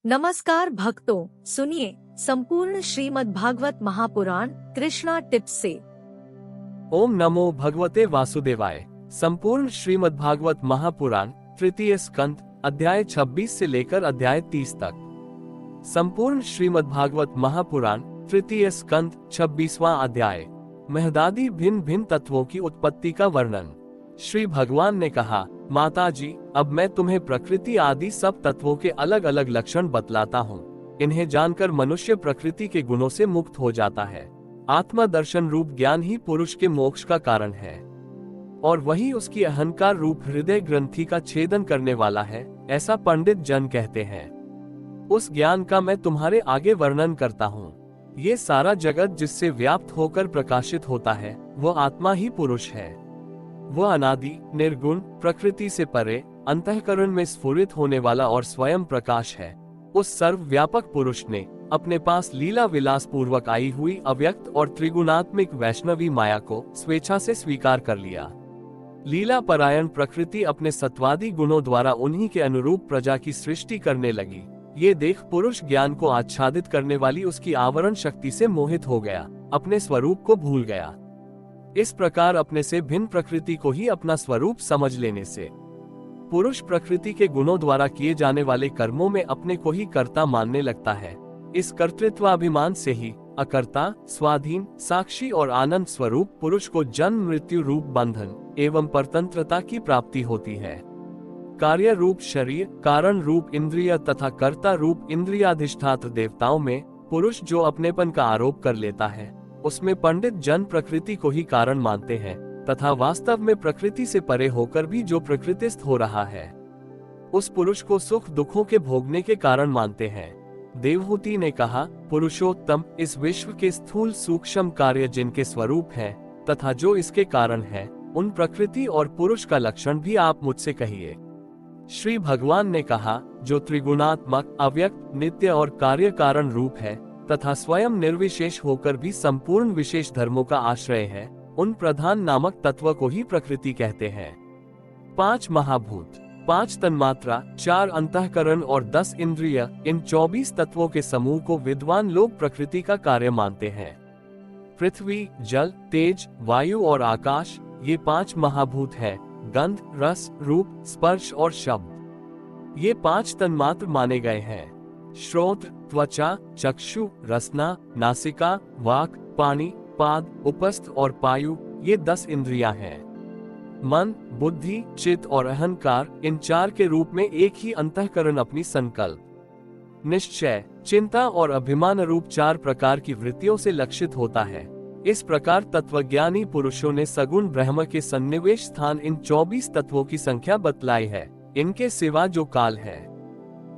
नमस्कार भक्तों, सुनिए संपूर्ण श्रीमद् भागवत महापुराण कृष्णा टिप्स से। ओम नमो भगवते वासुदेवाय। संपूर्ण श्रीमद् भागवत महापुराण तृतीय स्कंद अध्याय 26 से लेकर अध्याय 30 तक। संपूर्ण श्रीमद् भागवत महापुराण तृतीय स्कंद 26वां अध्याय। महदादि भिन्न भिन्न तत्वों की उत्पत्ति का वर्णन। श्री भगवान ने कहा, माता जी, अब मैं तुम्हें प्रकृति आदि सब तत्वों के अलग अलग लक्षण बतलाता हूँ। इन्हें जानकर मनुष्य प्रकृति के गुणों से मुक्त हो जाता है। आत्मा दर्शन रूप ज्ञान ही पुरुष के मोक्ष का कारण है और वही उसकी अहंकार रूप हृदय ग्रंथि का छेदन करने वाला है, ऐसा पंडित जन कहते हैं। उस ज्ञान का मैं तुम्हारे आगे वर्णन करता हूँ। ये सारा जगत जिससे व्याप्त होकर प्रकाशित होता है, वह आत्मा ही पुरुष है। वह अनादि, निर्गुण, प्रकृति से परे, अंतःकरण में स्फुरित होने वाला और स्वयं प्रकाश है। उस सर्वव्यापक पुरुष ने अपने पास लीला विलास पूर्वक आई हुई अव्यक्त और त्रिगुणात्मिक वैष्णवी माया को स्वेच्छा से स्वीकार कर लिया। लीला परायण प्रकृति अपने सत्वादी गुणों द्वारा उन्हीं के अनुरूप प्रजा की सृष्टि करने लगी। ये देख पुरुष ज्ञान को आच्छादित करने वाली उसकी आवरण शक्ति से मोहित हो गया, अपने स्वरूप को भूल गया। इस प्रकार अपने से भिन्न प्रकृति को ही अपना स्वरूप समझ लेने से पुरुष प्रकृति के गुणों द्वारा किए जाने वाले कर्मों में अपने को ही कर्ता मानने लगता है। इस कर्तृत्वाभिमान से ही अकर्ता, स्वाधीन, साक्षी और आनंद स्वरूप पुरुष को जन्म मृत्यु रूप बंधन एवं परतंत्रता की प्राप्ति होती है। कार्य रूप शरीर, कारण रूप इंद्रिय तथा कर्ता रूप इंद्रियाधिष्ठात्र देवताओं में पुरुष जो अपनेपन का आरोप कर लेता है, उसमें पंडित जन प्रकृति को ही कारण मानते हैं तथा वास्तव में प्रकृति से परे होकर भी जो प्रकृतिस्थ हो रहा है, उस पुरुष को सुख दुखों के भोगने के कारण मानते हैं। देवहूति ने कहा, पुरुषोत्तम, इस विश्व के स्थूल सूक्ष्म कार्य जिनके स्वरूप हैं तथा जो इसके कारण हैं, उन प्रकृति और पुरुष का लक्षण भी आप मुझसे कहिए। श्री भगवान ने कहा, जो त्रिगुणात्मक, अव्यक्त, नित्य और कार्य कारण रूप है तथा स्वयं निर्विशेष होकर भी संपूर्ण विशेष धर्मों का आश्रय है, उन प्रधान नामक तत्व को ही प्रकृति कहते हैं। 5 महाभूत, 5 तन्मात्रा, 4 अंतःकरण और 10 इंद्रिय, इन 24 तत्वों के समूह को विद्वान लोग प्रकृति का कार्य मानते हैं। पृथ्वी, जल, तेज, वायु और आकाश, ये 5 महाभूत हैं। गंध, रस, रूप, स्पर्श और शब्द, ये 5 तन्मात्र माने गए हैं। श्रोत्र, त्वचा, चक्षु, रसना, नासिका, वाक, पानी, पाद, उपस्थ और पायु, ये 10 इंद्रियां हैं। मन, बुद्धि, चित्त और अहंकार, इन 4 के रूप में एक ही अंतःकरण अपनी संकल्प, निश्चय, चिंता और अभिमान रूप 4 प्रकार की वृत्तियों से लक्षित होता है। इस प्रकार तत्वज्ञानी पुरुषों ने सगुण ब्रह्म के सन्निवेश स्थान इन 24 तत्वों की संख्या बतलाई है। इनके सिवा जो काल है,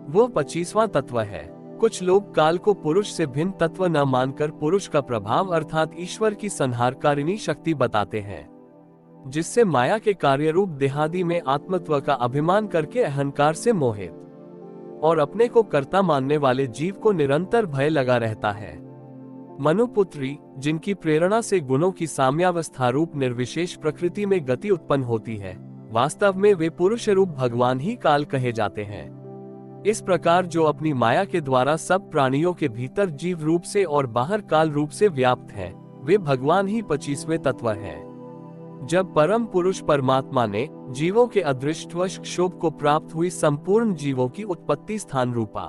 वो 25वां तत्व है। कुछ लोग काल को पुरुष से भिन्न तत्व न मानकर पुरुष का प्रभाव अर्थात ईश्वर की संहारकारिणी शक्ति बताते हैं, जिससे माया के कार्य रूप देहादि में आत्मत्व का अभिमान करके अहंकार से मोहित और अपने को कर्ता मानने वाले जीव को निरंतर भय लगा रहता है। मनुपुत्री, जिनकी प्रेरणा से गुणों की साम्यावस्था रूप निर्विशेष प्रकृति में गति उत्पन्न होती है, वास्तव में वे पुरुष रूप भगवान ही काल कहे जाते हैं। इस प्रकार जो अपनी माया के द्वारा सब प्राणियों के भीतर जीव रूप से और बाहर काल रूप से व्याप्त हैं, वे भगवान ही 25वें तत्व हैं। जब परम पुरुष परमात्मा ने जीवों के अदृष्टवश क्षोभ को प्राप्त हुई संपूर्ण जीवों की उत्पत्ति स्थान रूपा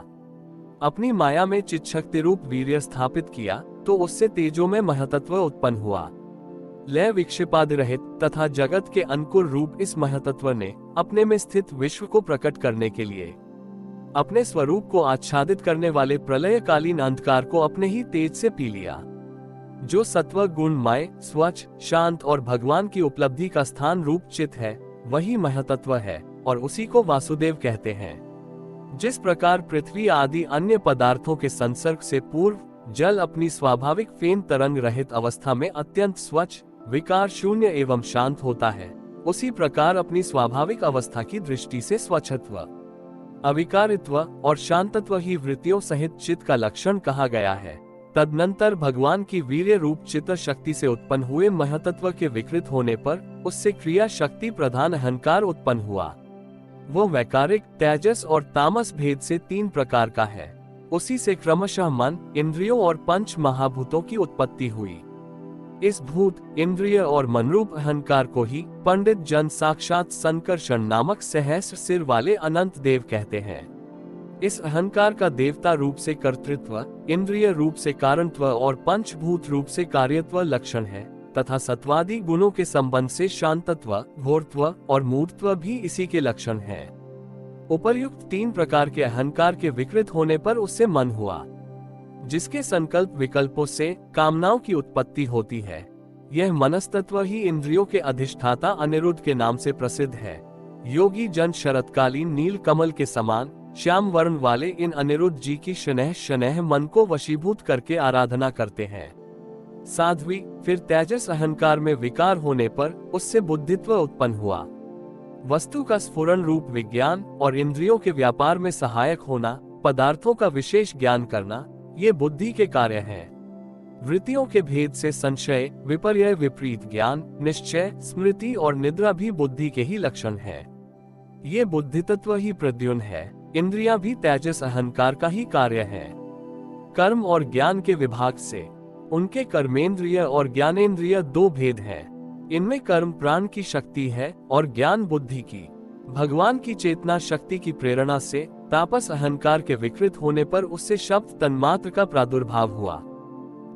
अपनी माया में चित्शक्ति रूप वीर्य स्थापित किया, तो उससे तेजो में महतत्व उत्पन्न हुआ। लय विक्षेपादि रहित तथा जगत के अनुकूल रूप इस महतत्व ने अपने में स्थित विश्व को प्रकट करने के लिए अपने स्वरूप को आच्छादित करने वाले प्रलयकालीन अंधकार को अपने ही तेज से पी लिया। जो सत्व गुणमय, स्वच्छ, शांत और भगवान की उपलब्धि का स्थान रूप चित है, वही महतत्व है और उसी को वासुदेव कहते हैं। जिस प्रकार पृथ्वी आदि अन्य पदार्थों के संसर्ग से पूर्व जल अपनी स्वाभाविक फेन तरंग रहित अवस्था में अत्यंत स्वच्छ, विकार शून्य एवं शांत होता है, उसी प्रकार अपनी स्वाभाविक अवस्था की दृष्टि से स्वच्छत्व, अविकारित्व और शांतत्व ही वृत्तियों सहित चित्त का लक्षण कहा गया है। तदनंतर भगवान की वीर्य रूप चित्त शक्ति से उत्पन्न हुए महतत्व के विकृत होने पर उससे क्रिया शक्ति प्रधान अहंकार उत्पन्न हुआ। वो वैकारिक, तेजस और तामस भेद से 3 प्रकार का है। उसी से क्रमशः मन, इंद्रियों और पंच महाभूतों की उत्पत्ति हुई। इस भूत, इंद्रिय और मनरूप अहंकार को ही पंडित जन साक्षात संकर्षण नामक सहस्र सिर वाले अनंत देव कहते हैं। इस अहंकार का देवता रूप से कर्तृत्व, इंद्रिय रूप से कारणत्व और पंचभूत रूप से कार्यत्व लक्षण है, तथा सत्वादि गुणों के संबंध से शांतत्व, घोरत्व और मूर्तत्व भी इसी के लक्षण है। उपर्युक्त 3 प्रकार के अहंकार के विकृत होने पर उससे मन हुआ, जिसके संकल्प विकल्पों से कामनाओं की उत्पत्ति होती है। यह मनस्तत्व ही इंद्रियों के अधिष्ठाता अनिरुद्ध के नाम से प्रसिद्ध है। योगी जन शरतकालीन नील कमल के समान श्याम वर्ण वाले इन अनिरुद्ध जी की शनैः शनैः मन को वशीभूत करके आराधना करते हैं। साध्वी, फिर तेजस अहंकार में विकार होने पर उससे बुद्धित्व उत्पन्न हुआ। वस्तु का स्फुरन रूप विज्ञान और इंद्रियों के व्यापार में सहायक होना, पदार्थों का विशेष ज्ञान करना, ये बुद्धि के कार्य हैं। वृत्तियों के भेद से संशय, विपर्य, विपरीत ज्ञान, निश्चय, स्मृति और निद्रा भी बुद्धि के ही लक्षण हैं। ये बुद्धि तत्व ही प्रद्युम्न है। इंद्रियां भी तेजस अहंकार का ही कार्य है। कर्म और ज्ञान के विभाग से उनके कर्मेंद्रिय और ज्ञानेंद्रिय 2 भेद हैं। इनमें कर्म प्राण की शक्ति है और ज्ञान बुद्धि की। भगवान की चेतना शक्ति की प्रेरणा से तापस अहंकार के विकृत होने पर उससे शब्द तन्मात्र का प्रादुर्भाव हुआ।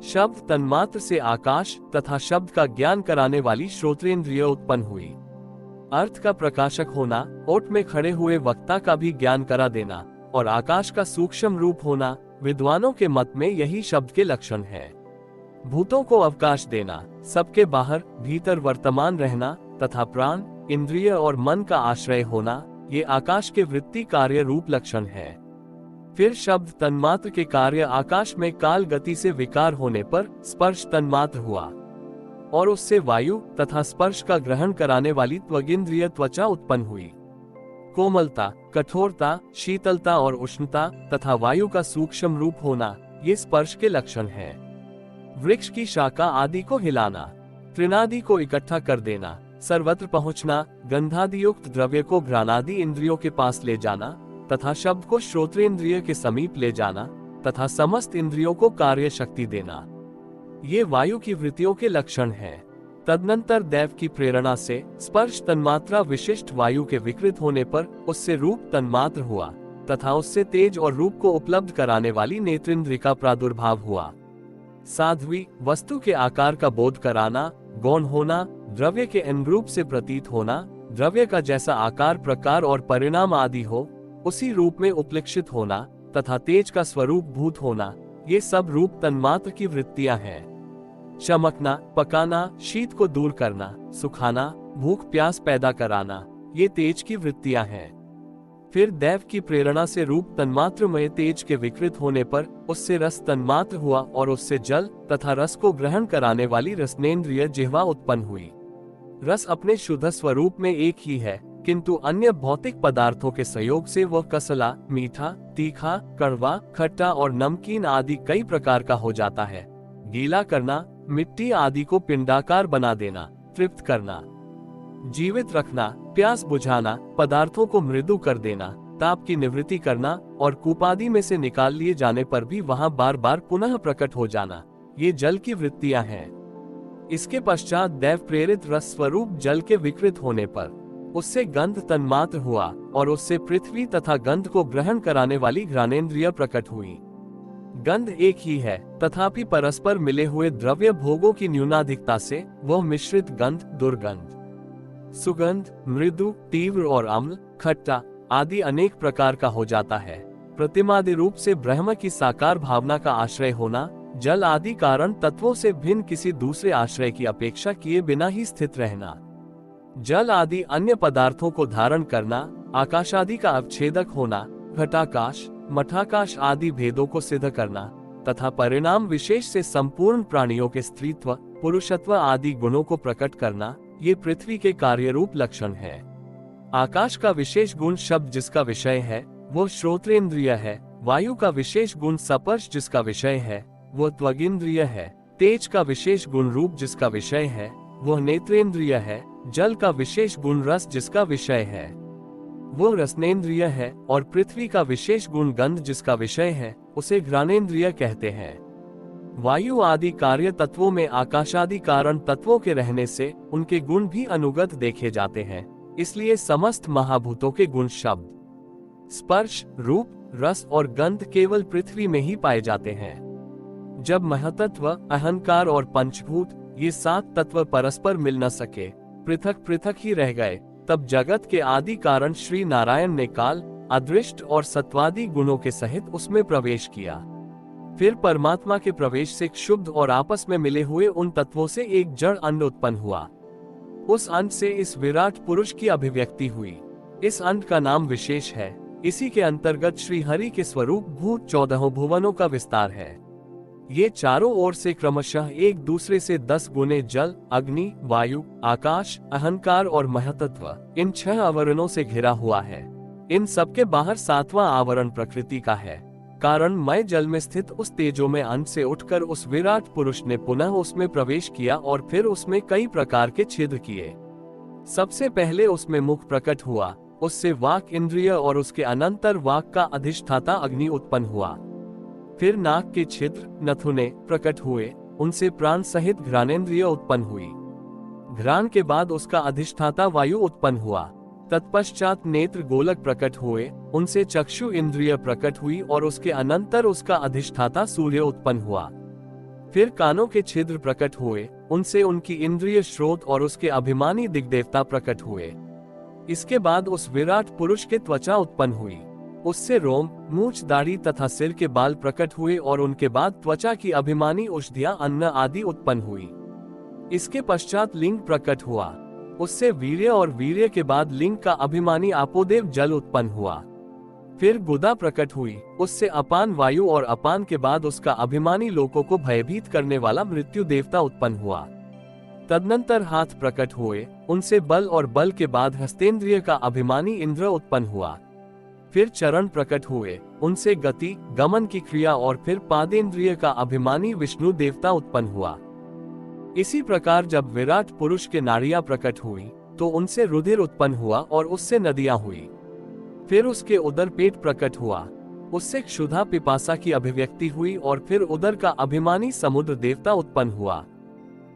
शब्द तन्मात्र से आकाश तथा शब्द का ज्ञान कराने वाली श्रोत्रेंद्रिय उत्पन्न हुई। अर्थ का प्रकाशक होना, ओट में खड़े हुए वक्ता का भी ज्ञान करा देना और आकाश का सूक्ष्म रूप होना, विद्वानों के मत में यही शब्द के लक्षण है। भूतों को अवकाश देना, सबके बाहर भीतर वर्तमान रहना तथा प्राण, इंद्रिय और मन का आश्रय होना, ये आकाश के वृत्ति कार्य रूप लक्षण है। फिर शब्द तन्मात्र के कार्य आकाश में काल गति से विकार होने पर स्पर्श तन्मात्र हुआ और उससे वायु तथा स्पर्श का ग्रहण कराने वाली त्वगिंद्रिय त्वचा उत्पन्न हुई। कोमलता, कठोरता, शीतलता और उष्णता तथा वायु का सूक्ष्म रूप होना, ये स्पर्श के लक्षण हैं। वृक्ष की शाखा आदि को हिलाना, तृणादि को इकट्ठा कर देना, सर्वत्र पहुंचना, गंधादि युक्त द्रव्य को घ्राणादि इंद्रियों के पास ले जाना तथा शब्द को श्रोत्रेंद्रिय के समीप ले जाना तथा समस्त इंद्रियों को कार्य शक्ति देना, ये वायु की वृत्तियों के लक्षण हैं। तदनंतर दैव की प्रेरणा से स्पर्श तन्मात्रा विशिष्ट वायु के विकृत होने पर उससे रूप तन्मात्र हुआ तथा उससे तेज और रूप को उपलब्ध कराने वाली नेत्रेंद्रिय का प्रादुर्भाव हुआ। साध्वी, वस्तु के आकार का बोध कराना, गौण होना, द्रव्य के अनुरूप से प्रतीत होना, द्रव्य का जैसा आकार, प्रकार और परिणाम आदि हो उसी रूप में उपलक्षित होना तथा तेज का स्वरूप भूत होना, ये सब रूप तन्मात्र की वृत्तियां हैं। चमकना, पकाना, शीत को दूर करना, सुखाना, भूख प्यास पैदा कराना, ये तेज की वृत्तियां हैं। फिर दैव की प्रेरणा से रूप तन्मात्रमय तेज के विकृत होने पर उससे रस तन्मात्र हुआ और उससे जल तथा रस को ग्रहण कराने वाली रसनेन्द्रिय जिह्वा उत्पन्न हुई। रस अपने शुद्ध स्वरूप में एक ही है, किंतु अन्य भौतिक पदार्थों के सहयोग से वह कसला, मीठा, तीखा, कड़वा, खट्टा और नमकीन आदि कई प्रकार का हो जाता है। गीला करना, मिट्टी आदि को पिंडाकार बना देना, तृप्त करना, जीवित रखना, प्यास बुझाना, पदार्थों को मृदु कर देना, ताप की निवृत्ति करना और कूपादि में से निकाल लिए जाने पर भी वहां बार बार पुनः प्रकट हो जाना, ये जल की वृत्तियां हैं। इसके पश्चात दैव प्रेरित रस स्वरूप जल के विकृत होने पर उससे गंध तन्मात्र हुआ और उससे पृथ्वी तथा गंध को ग्रहण कराने वाली घ्राणेन्द्रिय प्रकट हुई। गंध एक ही है, तथापि परस्पर मिले हुए द्रव्य भोगों की न्यूनाधिकता से वह मिश्रित गंध, दुर्गंध, सुगंध, मृदु, तीव्र और अम्ल, खट्टा आदि अनेक प्रकार का हो जाता है। प्रतिमादि रूप से ब्रह्म की साकार भावना का आश्रय होना, जल आदि कारण तत्वों से भिन्न किसी दूसरे आश्रय की अपेक्षा किए बिना ही स्थित रहना, जल आदि अन्य पदार्थों को धारण करना, आकाश आदि का अवच्छेदक होना, घटाकाश, मठाकाश आदि भेदों को सिद्ध करना तथा परिणाम विशेष से संपूर्ण प्राणियों के स्त्रीत्व, पुरुषत्व आदि गुणों को प्रकट करना, ये पृथ्वी के कार्य रूप लक्षण है। आकाश का विशेष गुण शब्द जिसका विषय है वो श्रोत्रेंद्रिय है। वायु का विशेष गुण स्पर्श जिसका विषय है वो त्वगिंद्रिय है। तेज का विशेष गुण रूप जिसका विषय है वह नेत्रेंद्रिय है। जल का विशेष गुण रस जिसका विषय है वो रसनेन्द्रिय है और पृथ्वी का विशेष गुण गंध जिसका विषय है उसे घ्राणेन्द्रिय कहते हैं। वायु आदि कार्य तत्वों में आकाशादि कारण तत्वों के रहने से उनके गुण भी अनुगत देखे जाते हैं, इसलिए समस्त महाभूतों के गुण शब्द, स्पर्श, रूप, रस और गंध केवल पृथ्वी में ही पाए जाते हैं। जब महतत्व, अहंकार और पंचभूत ये 7 तत्व परस्पर मिल न सके, पृथक पृथक ही रह गए, तब जगत के आदि कारण श्री नारायण ने काल, अदृष्ट और सत्वादि गुणों के सहित उसमें प्रवेश किया। फिर परमात्मा के प्रवेश से क्षुब्ध और आपस में मिले हुए उन तत्वों से एक जड़ अंड उत्पन्न हुआ। उस अंड से इस विराट पुरुष की अभिव्यक्ति हुई। इस अंड का नाम विशेष है। इसी के अंतर्गत श्री हरि के स्वरूप भूत 14 भुवनों का विस्तार है। ये चारों ओर से क्रमशः एक दूसरे से 10 गुने जल, अग्नि, वायु, आकाश, अहंकार और महतत्व इन 6 आवरणों से घिरा हुआ है। इन सबके बाहर 7वां आवरण प्रकृति का है। कारण मय जल में स्थित उस तेजो में अंश से उठकर उस विराट पुरुष ने पुनः उसमें प्रवेश किया और फिर उसमें कई प्रकार के छिद्र किए। सबसे पहले उसमें मुख प्रकट हुआ, उससे वाक इंद्रिय और उसके अनंतर वाक का अधिष्ठाता अग्नि उत्पन्न हुआ। फिर नाक के छिद्र, नथुने प्रकट हुए, उनसे प्राण सहित घ्राणेन्द्रिय उत्पन्न हुई। घ्राण के बाद उसका अधिष्ठाता वायु उत्पन्न हुआ। तत्पश्चात नेत्र गोलक प्रकट हुए, उनसे चक्षु इंद्रिय प्रकट हुई और उसके अनंतर उसका अधिष्ठाता सूर्य उत्पन्न हुआ। फिर कानों के छिद्र प्रकट हुए, उनसे उनकी इंद्रिय श्रोत और उसके अभिमानी दिग्देवता प्रकट हुए। इसके बाद उस विराट पुरुष के त्वचा उत्पन्न हुई, उससे रोम, मूछ, दाढ़ी तथा सिर के बाल प्रकट हुए और उनके बाद त्वचा की अभिमानी औषधियां, अन्न आदि उत्पन्न हुई। इसके पश्चात लिंग प्रकट हुआ, उससे वीर्य और वीर्य के बाद लिंग का अभिमानी आपोदेव जल उत्पन्न हुआ। फिर गुदा प्रकट हुई, उससे अपान वायु और अपान के बाद उसका अभिमानी लोकों को भयभीत करने वाला मृत्यु देवता उत्पन्न हुआ। तदनंतर हाथ प्रकट हुए, उनसे बल और बल के बाद हस्तेंद्रिय का अभिमानी इंद्र उत्पन्न हुआ। फिर चरण प्रकट हुए, उनसे गति, गमन की क्रिया और फिर पादेंद्रिय का अभिमानी विष्णु देवता उत्पन्न हुआ। इसी प्रकार जब विराट पुरुष के नाड़ियां प्रकट हुई तो उनसे रुधिर उत्पन्न हुआ और उससे नदियां हुई। फिर उसके उदर पेट प्रकट हुआ, उससे क्षुधा पिपासा की अभिव्यक्ति हुई और फिर उदर का अभिमानी समुद्र देवता उत्पन्न हुआ।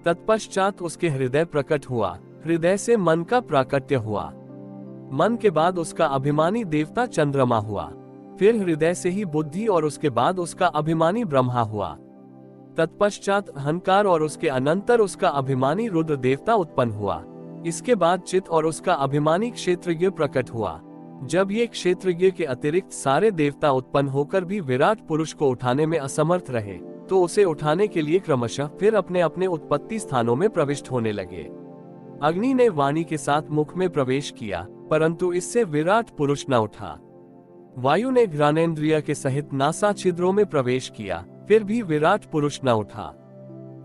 तत्पश्चात उसके हृदय प्रकट हुआ, हृदय से मन का प्राकट्य हुआ। मन के बाद उसका अभिमानी देवता चंद्रमा हुआ। फिर हृदय से ही बुद्धि और उसके बाद उसका अभिमानी ब्रह्मा हुआ। तत्पश्चात अहंकार और उसके अनंतर उसका अभिमानी रुद्र देवता उत्पन्न हुआ। इसके बाद चित्त और उसका अभिमानी क्षेत्रज्ञ प्रकट हुआ। जब ये क्षेत्रज्ञ के अतिरिक्त सारे देवता उत्पन्न होकर भी विराट पुरुष को उठाने में असमर्थ रहे तो उसे उठाने के लिए क्रमशः फिर अपने अपने उत्पत्ति स्थानों में प्रविष्ट होने लगे। अग्नि ने वाणी के साथ मुख में प्रवेश किया, परंतु इससे विराट पुरुष न उठा। वायु ने घ्राणेन्द्रिय के सहित नासा छिद्रों में प्रवेश किया, फिर भी विराट पुरुष न उठा।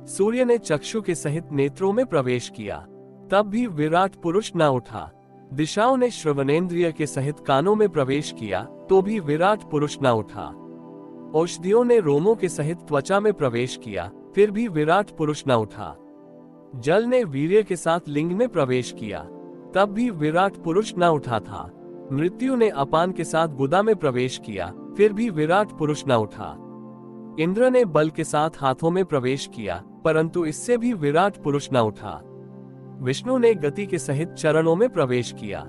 सूर्य ने चक्षु के सहित नेत्रों में प्रवेश किया, तब भी विराट पुरुष न उठा। दिशाओं ने श्रवणेन्द्रिय के सहित कानों में प्रवेश किया, तो भी विराट पुरुष न उठा। औषधियों ने रोमों के सहित त्वचा में प्रवेश किया, फिर भी विराट पुरुष न उठा। जल ने वीर्य के साथ लिंग में प्रवेश किया, तब भी विराट पुरुष न उठा था। मृत्यु ने अपान के साथ गुदा में प्रवेश किया, फिर भी विराट पुरुष न उठा। इंद्र ने बल के साथ हाथों में प्रवेश किया, परंतु इससे भी विराट पुरुष न उठा। विष्णु ने गति के सहित चरणों में प्रवेश किया,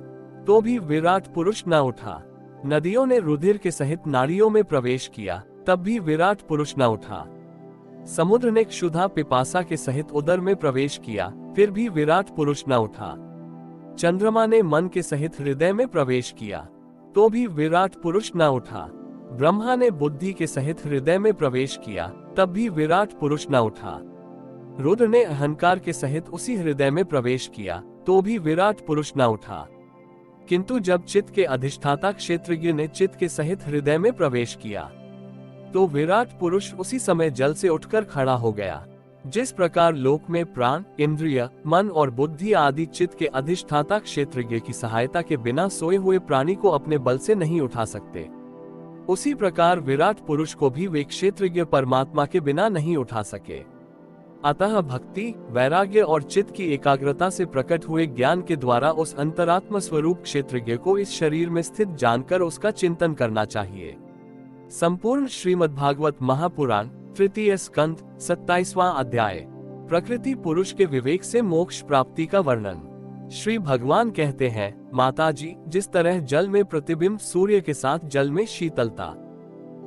तो भी विराट पुरुष न उठा। नदियों ने रुधिर के सहित नाड़ियों में प्रवेश किया, तब भी विराट पुरुष न उठा। समुद्र ने क्षुधा पिपासा के सहित उदर में प्रवेश किया, फिर भी विराट पुरुष न उठा। चंद्रमा ने मन के सहित हृदय में प्रवेश किया, तो भी विराट पुरुष न उठा। ब्रह्मा ने बुद्धि के सहित हृदय में प्रवेश किया, तब भी विराट पुरुष न उठा। रुद्र ने अहंकार के सहित उसी हृदय में प्रवेश किया, तो भी विराट पुरुष न उठा। किंतु जब चित्त के अधिष्ठाता क्षेत्रज्ञ ने चित्त के सहित हृदय में प्रवेश किया, तो विराट पुरुष उसी समय जल से उठकर खड़ा हो गया। जिस प्रकार लोक में प्राण, इंद्रिय, मन और बुद्धि आदि चित्त के अधिष्ठाता क्षेत्रज्ञ की सहायता के बिना सोए हुए प्राणी को अपने बल से नहीं उठा सकते, उसी प्रकार विराट पुरुष को भी वे क्षेत्रज्ञ परमात्मा के बिना नहीं उठा सके। अतः भक्ति, वैराग्य और चित्त की एकाग्रता से प्रकट हुए ज्ञान के द्वारा उस अंतरात्म स्वरूप क्षेत्रज्ञ को इस शरीर में स्थित जानकर उसका चिंतन करना चाहिए। संपूर्ण श्रीमद्भागवत महापुराण, तृतीय स्कंद, 27वां अध्याय। प्रकृति पुरुष के विवेक से मोक्ष प्राप्ति का वर्णन। श्री भगवान कहते हैं, माताजी, जिस तरह जल में प्रतिबिंब सूर्य के साथ जल में शीतलता,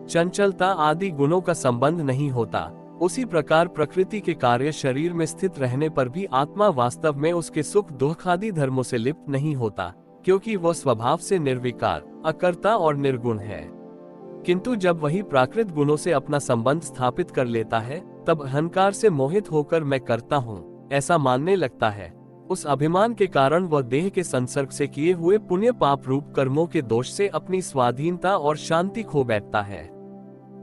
चंचलता आदि गुणों का संबंध नहीं होता, उसी प्रकार प्रकृति के कार्य शरीर में स्थित रहने पर भी आत्मा वास्तव में उसके सुख दुख आदि धर्मों से लिप्त नहीं होता, क्योंकि वह स्वभाव से निर्विकार, अकर्ता और निर्गुण है। किंतु जब वही प्राकृत गुणों से अपना संबंध स्थापित कर लेता है, तब अहंकार से मोहित होकर मैं करता हूँ ऐसा मानने लगता है। उस अभिमान के कारण वह देह के संसर्ग से किए हुए पुण्य पाप रूप कर्मों के दोष से अपनी स्वाधीनता और शांति खो बैठता है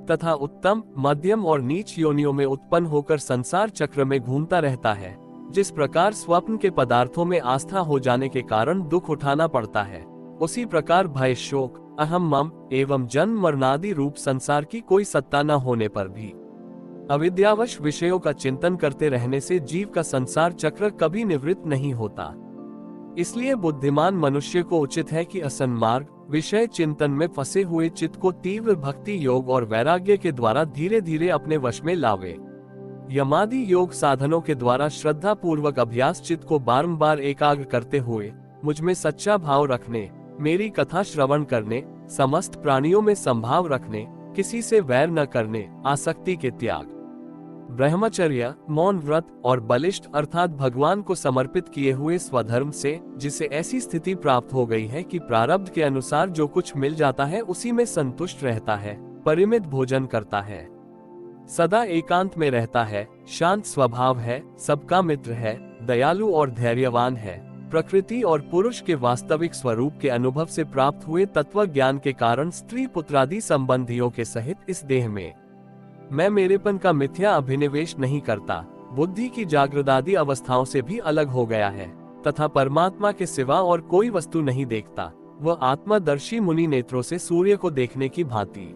तथा उत्तम, मध्यम और नीच योनियों में उत्पन्न होकर संसार चक्र में घूमता रहता है। जिस प्रकार स्वप्न के पदार्थों में आस्था हो जाने के कारण दुख उठाना पड़ता है, उसी प्रकार भय, शोक, अहम, मम एवं जन्म मरणादि रूप संसार की कोई सत्ता न होने पर भी अविद्यावश विषयों का चिंतन करते रहने से जीव का संसार चक्र कभी निवृत्त नहीं होता। इसलिए बुद्धिमान मनुष्य को उचित है कि असन्मार्ग विषय चिंतन में फंसे हुए चित्त को तीव्र भक्ति योग और वैराग्य के द्वारा धीरे धीरे अपने वश में लावे। यमादि योग साधनों के द्वारा श्रद्धा पूर्वक अभ्यास चित्त को बारंबार एकाग्र करते हुए मुझ में सच्चा भाव रखने, मेरी कथा श्रवण करने, समस्त प्राणियों में संभाव रखने, किसी से वैर न करने, आसक्ति के त्याग, ब्रह्मचर्य, मौन व्रत और बलिष्ठ अर्थात भगवान को समर्पित किए हुए स्वधर्म से जिसे ऐसी स्थिति प्राप्त हो गई है कि प्रारब्ध के अनुसार जो कुछ मिल जाता है उसी में संतुष्ट रहता है, परिमित भोजन करता है, सदा एकांत में रहता है, शांत स्वभाव है, सबका मित्र है, दयालु और धैर्यवान है, प्रकृति और पुरुष के वास्तविक स्वरूप के अनुभव से प्राप्त हुए तत्व ज्ञान के कारण स्त्री पुत्रादि संबंधियों के सहित इस देह में मैं मेरेपन का मिथ्या अभिनिवेश नहीं करता, बुद्धि की जागृदादि अवस्थाओं से भी अलग हो गया है तथा परमात्मा के सिवा और कोई वस्तु नहीं देखता। वह आत्मदर्शी मुनि नेत्रों से सूर्य को देखने की भांति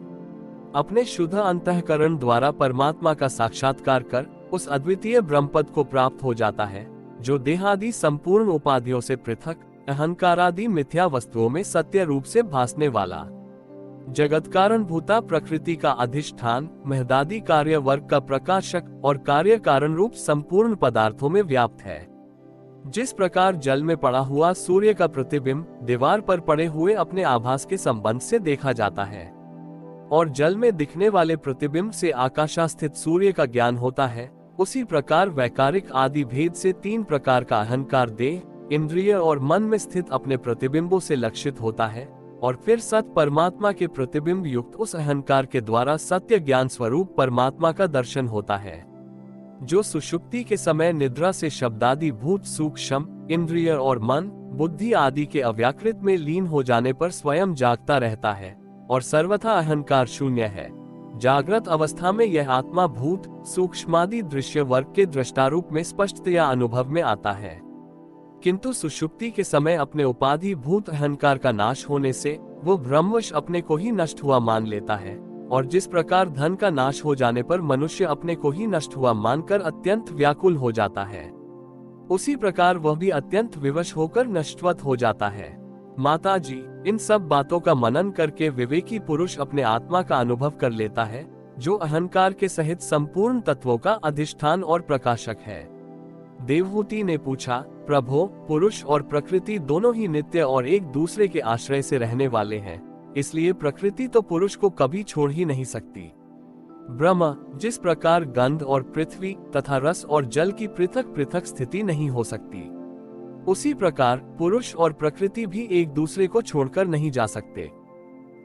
अपने शुद्ध अंतःकरण द्वारा परमात्मा का साक्षात्कार कर उस अद्वितीय ब्रह्मपद को प्राप्त हो जाता है, जो देहादि संपूर्ण उपाधियों से पृथक, अहंकारादि मिथ्या वस्तुओं में सत्य रूप से भासने वाला, जगत कारण भूता प्रकृति का अधिष्ठान, महदादि कार्य वर्ग का प्रकाशक और कार्य कारण रूप संपूर्ण पदार्थों में व्याप्त है। जिस प्रकार जल में पड़ा हुआ सूर्य का प्रतिबिंब दीवार पर पड़े हुए अपने आभास के संबंध से देखा जाता है और जल में दिखने वाले प्रतिबिंब से आकाशास्थित सूर्य का ज्ञान होता है, उसी प्रकार वैकारिक आदि भेद से तीन प्रकार का अहंकार देह, इंद्रिय और मन में स्थित अपने प्रतिबिंबों से लक्षित होता है और फिर सत परमात्मा के प्रतिबिंब युक्त उस अहंकार के द्वारा सत्य ज्ञान स्वरूप परमात्मा का दर्शन होता है, जो सुषुप्ति के समय निद्रा से शब्दादि भूत सूक्ष्म इंद्रिय और मन, बुद्धि आदि के अव्याकृत में लीन हो जाने पर स्वयं जागता रहता है और सर्वथा अहंकार शून्य है। जागृत अवस्था में यह आत्मा भूत सूक्ष्मादि दृश्य वर्ग के दृष्टारूप में स्पष्टतया अनुभव में आता है, किंतु सुषुप्ति के समय अपने उपाधि भूत अहंकार का नाश होने से वो ब्रह्मवश अपने को ही नष्ट हुआ मान लेता है और जिस प्रकार धन का नाश हो जाने पर मनुष्य अपने को ही नष्ट हुआ मानकर अत्यंत व्याकुल हो जाता है, उसी प्रकार वह भी अत्यंत विवश होकर नष्टवत हो जाता है। माताजी, इन सब बातों का मनन करके विवेकी पुरुष अपने आत्मा का अनुभव कर लेता है, जो अहंकार के सहित संपूर्ण तत्वों का अधिष्ठान और प्रकाशक है। देवहूति ने पूछा, प्रभो, पुरुष और प्रकृति दोनों ही नित्य और एक दूसरे के आश्रय से रहने वाले हैं, इसलिए प्रकृति तो पुरुष को कभी छोड़ ही नहीं सकती। ब्रह्म, जिस प्रकार गंध और पृथ्वी तथा रस और जल की पृथक पृथक स्थिति नहीं हो सकती, उसी प्रकार पुरुष और प्रकृति भी एक दूसरे को छोड़कर नहीं जा सकते।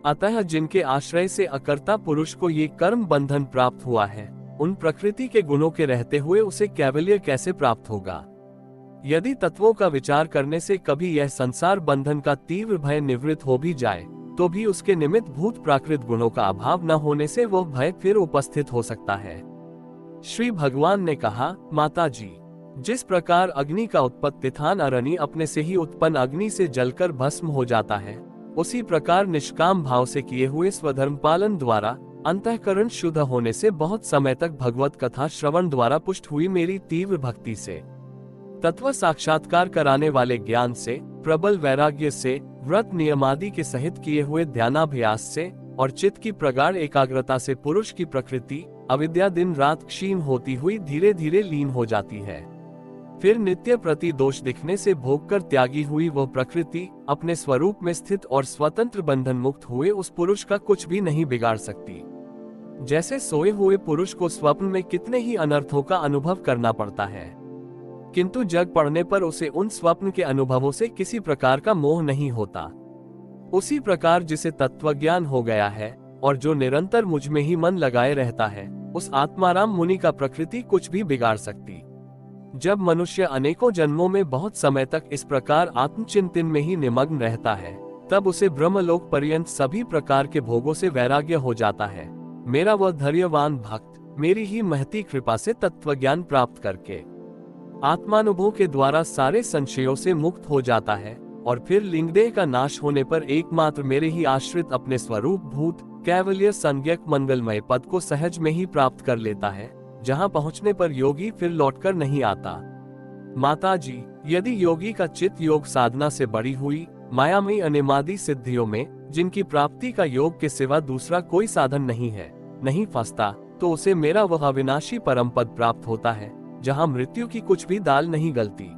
अतः जिनके आश्रय से अकर्ता पुरुष को ये कर्म बंधन प्राप्त हुआ है, उन प्रकृति के गुणों के रहते हुए उसे कैवल्य कैसे प्राप्त होगा। यदि तत्वों का विचार करने से कभी यह संसार बंधन का तीव्र भय निवृत्त हो भी जाए, तो भी उसके निमित्त भूत प्राकृत गुणों का अभाव न होने से वह भय फिर उपस्थित हो सकता है। श्री भगवान ने कहा, माताजी, जिस प्रकार अग्नि का उत्पत्तिस्थान अरणी अपने से ही उत्पन्न अग्नि से जलकर भस्म हो जाता है, उसी प्रकार निष्काम भाव से किए हुए स्वधर्म पालन द्वारा अंतःकरण शुद्ध होने से बहुत समय तक भगवत कथा श्रवण द्वारा पुष्ट हुई मेरी तीव्र भक्ति से, तत्व साक्षात्कार कराने वाले ज्ञान से, प्रबल वैराग्य से, व्रत नियमादि के सहित किए हुए ध्यानाभ्यास से और चित्त की प्रगाढ़ एकाग्रता से पुरुष की प्रकृति अविद्या दिन रात क्षीण होती हुई धीरे धीरे लीन हो जाती है। फिर नित्य प्रति दोष दिखने से भोग कर त्यागी हुई वह प्रकृति अपने स्वरूप में स्थित और स्वतंत्र बंधन मुक्त हुए उस पुरुष का कुछ भी नहीं बिगाड़ सकती। जैसे सोए हुए पुरुष को स्वप्न में कितने ही अनर्थों का अनुभव करना पड़ता है, किंतु जग पड़ने पर उसे उन स्वप्न के अनुभवों से किसी प्रकार का मोह नहीं होता। उसी प्रकार जिसे तत्वज्ञान हो गया है और जो निरंतर मुझ में ही मन लगाए रहता है, उस आत्माराम मुनि का प्रकृति कुछ भी बिगाड़ सकती। जब मनुष्य अनेकों जन्मों में बहुत समय तक इस प्रकार आत्मचिंतन में ही निमग्न रहता है, तब उसे ब्रह्मलोक पर्यंत सभी प्रकार के भोगों से वैराग्य हो जाता है। मेरा वह धैर्यवान भक्त मेरी ही महती कृपा से तत्वज्ञान प्राप्त करके आत्मानुभव के द्वारा सारे संशयों से मुक्त हो जाता है और फिर लिंगदेह का नाश होने पर एकमात्र मेरे ही आश्रित अपने स्वरूप भूत कैवल्य संज्ञक मंगलमय पद को सहज में ही प्राप्त कर लेता है, जहां पहुंचने पर योगी फिर लौटकर नहीं आता। माता जी, यदि योगी का चित्त योग साधना से बड़ी हुई मायामयी अनिमादि सिद्धियों में, जिनकी प्राप्ति का योग के सिवा दूसरा कोई साधन नहीं है, नहीं फंसता, तो उसे मेरा वह अविनाशी परम पद प्राप्त होता है, जहां मृत्यु की कुछ भी दाल नहीं गलती।